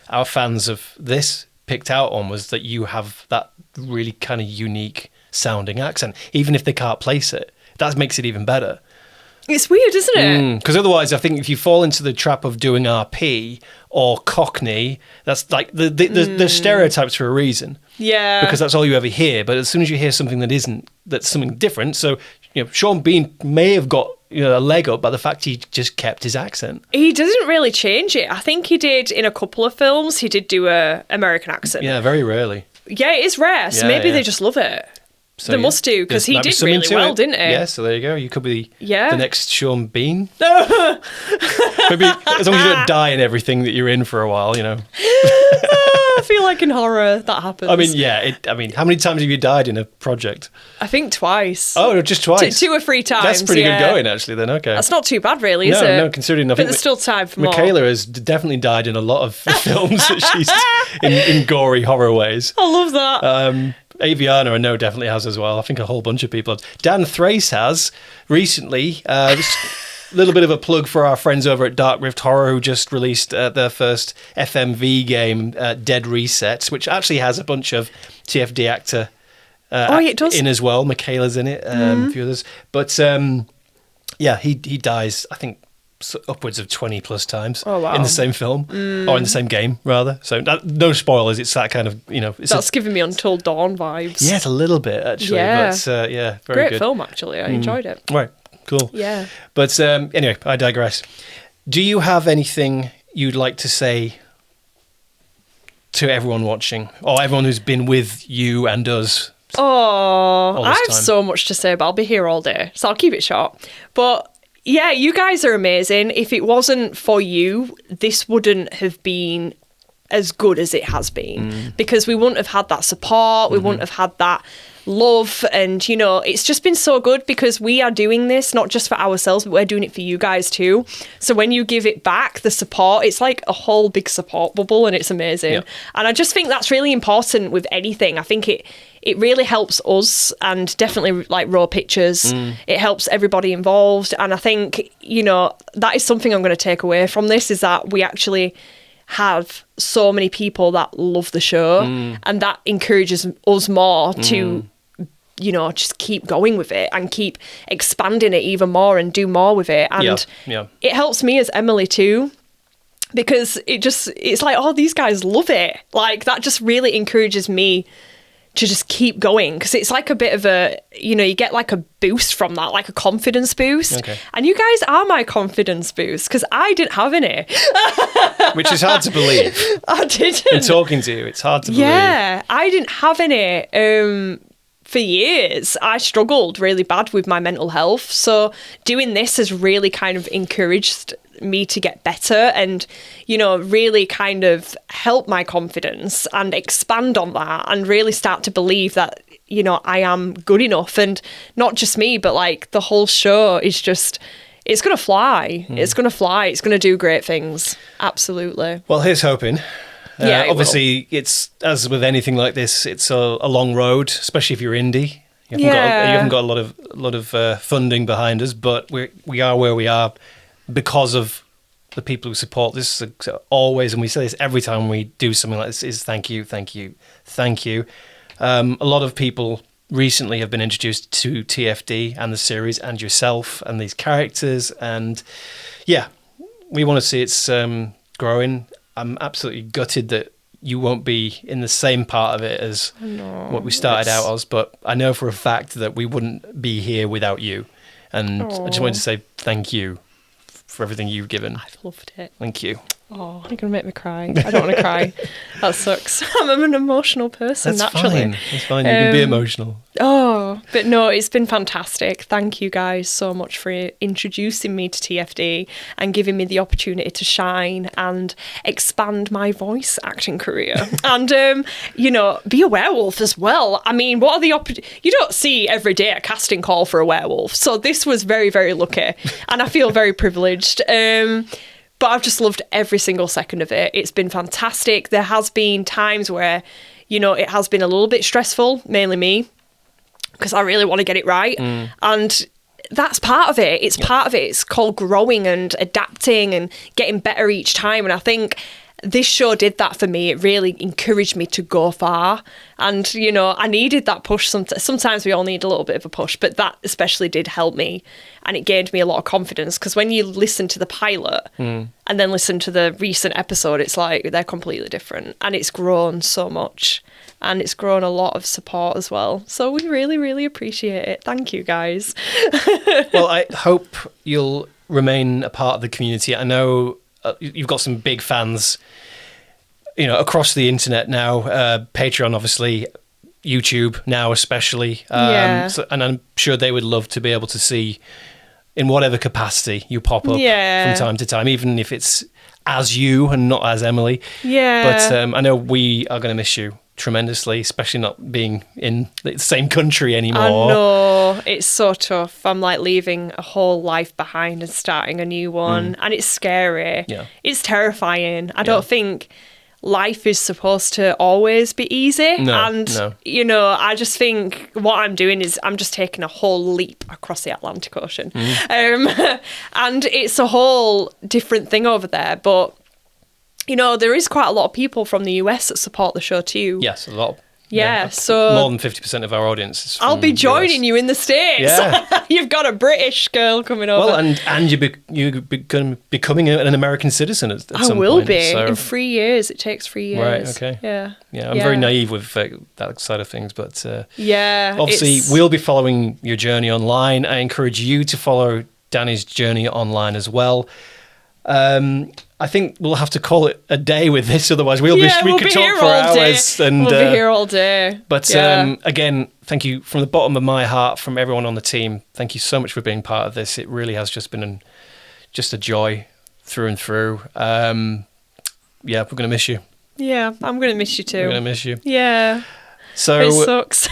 our fans of this picked out on was that you have that really kind of unique sounding accent. Even if they can't place it, that makes it even better. It's weird, isn't it? Because otherwise, I think if you fall into the trap of doing RP or Cockney, that's like the stereotypes for a reason. Yeah. Because that's all you ever hear. But as soon as you hear something that's something different, so Sean Bean may have got a leg up by the fact he just kept his accent. He doesn't really change it. I think he did in a couple of films. He did do a American accent. Yeah, very rarely. Yeah, it is rare. So maybe they just love it. So, they must do, because he did really well, didn't he? Yeah, so there you go. You could be the next Sean Bean. Maybe as long as you don't die in everything that you're in for a while, I feel like in horror that happens. I mean, how many times have you died in a project? I think twice. Oh, just twice? 2 or 3 times. That's pretty good going, actually, then, okay. That's not too bad, really, is it? No, considering I think there's still time for more. Michaela has definitely died in a lot of films that she's in gory horror ways. I love that. Aviana, I know, definitely has as well. I think a whole bunch of people have. Dan Thrace has recently. A little bit of a plug for our friends over at Dark Rift Horror, who just released their first FMV game, Dead Resets, which actually has a bunch of TFD actor it does. in as well. Michaela's in it, a few others. But he dies, I think, upwards of 20 plus times in the same film or in the same game rather. So no spoilers. It's that kind of that's giving me Until Dawn vibes. Yeah, it's a little bit actually. Yeah, but very great good film actually. I enjoyed it. Right, Cool. Yeah. But anyway, I digress. Do you have anything you'd like to say to everyone watching, or everyone who's been with you and us? Oh, I have so much to say, but I'll be here all day, so I'll keep it short. But yeah, you guys are amazing. If it wasn't for you, this wouldn't have been as good as it has been, because we wouldn't have had that support, we wouldn't have had that love, and you know, it's just been so good because we are doing this not just for ourselves, but we're doing it for you guys too. So when you give it back, the support, it's like a whole big support bubble, and it's amazing. Yep. And I just think that's really important with anything. I think it really helps us, and definitely like RO Pictures, it helps everybody involved. And I think, you know, that is something I'm going to take away from this, is that we actually have so many people that love the show, and that encourages us more to, you know, just keep going with it and keep expanding it even more and do more with it. And it helps me as Emily too, because it's like, oh, these guys love it. Like, that just really encourages me to just keep going, because it's like a bit of a, you know, you get like a boost from that, like a confidence boost. Okay. And you guys are my confidence boost, because I didn't have any. Which is hard to believe. I didn't. In talking to you, it's hard to believe. Yeah, I didn't have any. For years, I struggled really bad with my mental health. So doing this has really kind of encouraged me to get better and, you know, really kind of help my confidence and expand on that and really start to believe that, you know, I am good enough. And not just me, but like the whole show is just, it's going to fly. It's going to fly. It's going to do great things. Absolutely. Well, here's hoping. Yeah, obviously, it's, as with anything like this, it's a long road, especially if you're indie. You haven't got a lot of funding behind us, but we are where we are because of the people who support this. So always, and we say this every time we do something like this, is thank you, thank you, thank you. A lot of people recently have been introduced to TFD and the series and yourself and these characters, and yeah, we want to see it's growing. I'm absolutely gutted that you won't be in the same part of it as what we started out as, but I know for a fact that we wouldn't be here without you. And I just wanted to say thank you for everything you've given. I've loved it. Thank you. Oh, you're going to make me cry. I don't want to cry. That sucks. I'm an emotional person, naturally. That's fine. You can be emotional. Oh, but no, it's been fantastic. Thank you guys so much for introducing me to TFD and giving me the opportunity to shine and expand my voice acting career. And, you know, be a werewolf as well. I mean, what are the you don't see every day a casting call for a werewolf. So this was very, very lucky. And I feel very privileged. But I've just loved every single second of it. It's been fantastic. There has been times where, you know, it has been a little bit stressful, mainly me, because I really want to get it right. And that's part of it. It's part of it. It's called growing and adapting and getting better each time. And I think this show did that for me. It really encouraged me to go far. And, you know, I needed that push. Sometimes we all need a little bit of a push, but that especially did help me. And it gained me a lot of confidence, because when you listen to the pilot and then listen to the recent episode, it's like they're completely different. And it's grown so much. And it's grown a lot of support as well. So we really, really appreciate it. Thank you, guys. Well, I hope you'll remain a part of the community. I know you've got some big fans, you know, across the internet now. Patreon, obviously, YouTube now, especially. So, and I'm sure they would love to be able to see, in whatever capacity you pop up from time to time, even if it's as you and not as Emily. Yeah. But I know we are going to miss you tremendously, especially not being in the same country anymore. I know, it's so tough. I'm like leaving a whole life behind and starting a new one, and it's scary. Yeah. It's terrifying. I don't think life is supposed to always be easy. No. You know, I just think what I'm doing is I'm just taking a whole leap across the Atlantic Ocean. And it's a whole different thing over there, but you know, there is quite a lot of people from the US that support the show too. Yes, a lot. Yeah, so more than 50% of our audience is from I'll be joining US. you in the States. Yeah. You've got a British girl coming over. Well, and you're becoming an American citizen at some point. I will be in 3 years. It takes 3 years. Right. Okay. Yeah. Yeah. I'm very naive with that side of things, but yeah, obviously we'll be following your journey online. I encourage you to follow Danni's journey online as well. I think we'll have to call it a day with this, otherwise we could talk for hours. And we'll be here all day. But again, thank you from the bottom of my heart, from everyone on the team. Thank you so much for being part of this. It really has just been just a joy through and through. We're going to miss you. Yeah, I'm going to miss you too. We're going to miss you. Yeah. So it sucks.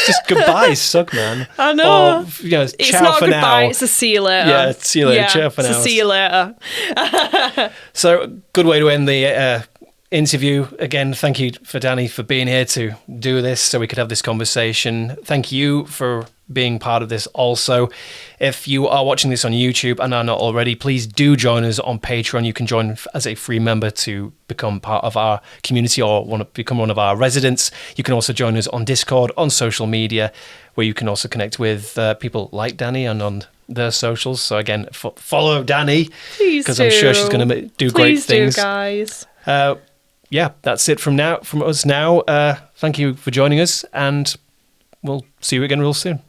Just goodbyes suck, man. I know. Or, it's not for goodbye, now. it's a see you later. Yeah, see you later. Yeah, Ciao for now. It's a see you later. So, good way to end the interview. Again, thank you for Danni for being here to do this so we could have this conversation. Thank you for being part of this also. If you are watching this on YouTube and are not already, please do join us on Patreon. You can join as a free member to become part of our community or become one of our residents. You can also join us on Discord, on social media, where you can also connect with people like Danni and on their socials. So again, follow Danni, because I'm sure she's going to do great things. Please do, guys. That's it from us now. Thank you for joining us, and we'll see you again real soon.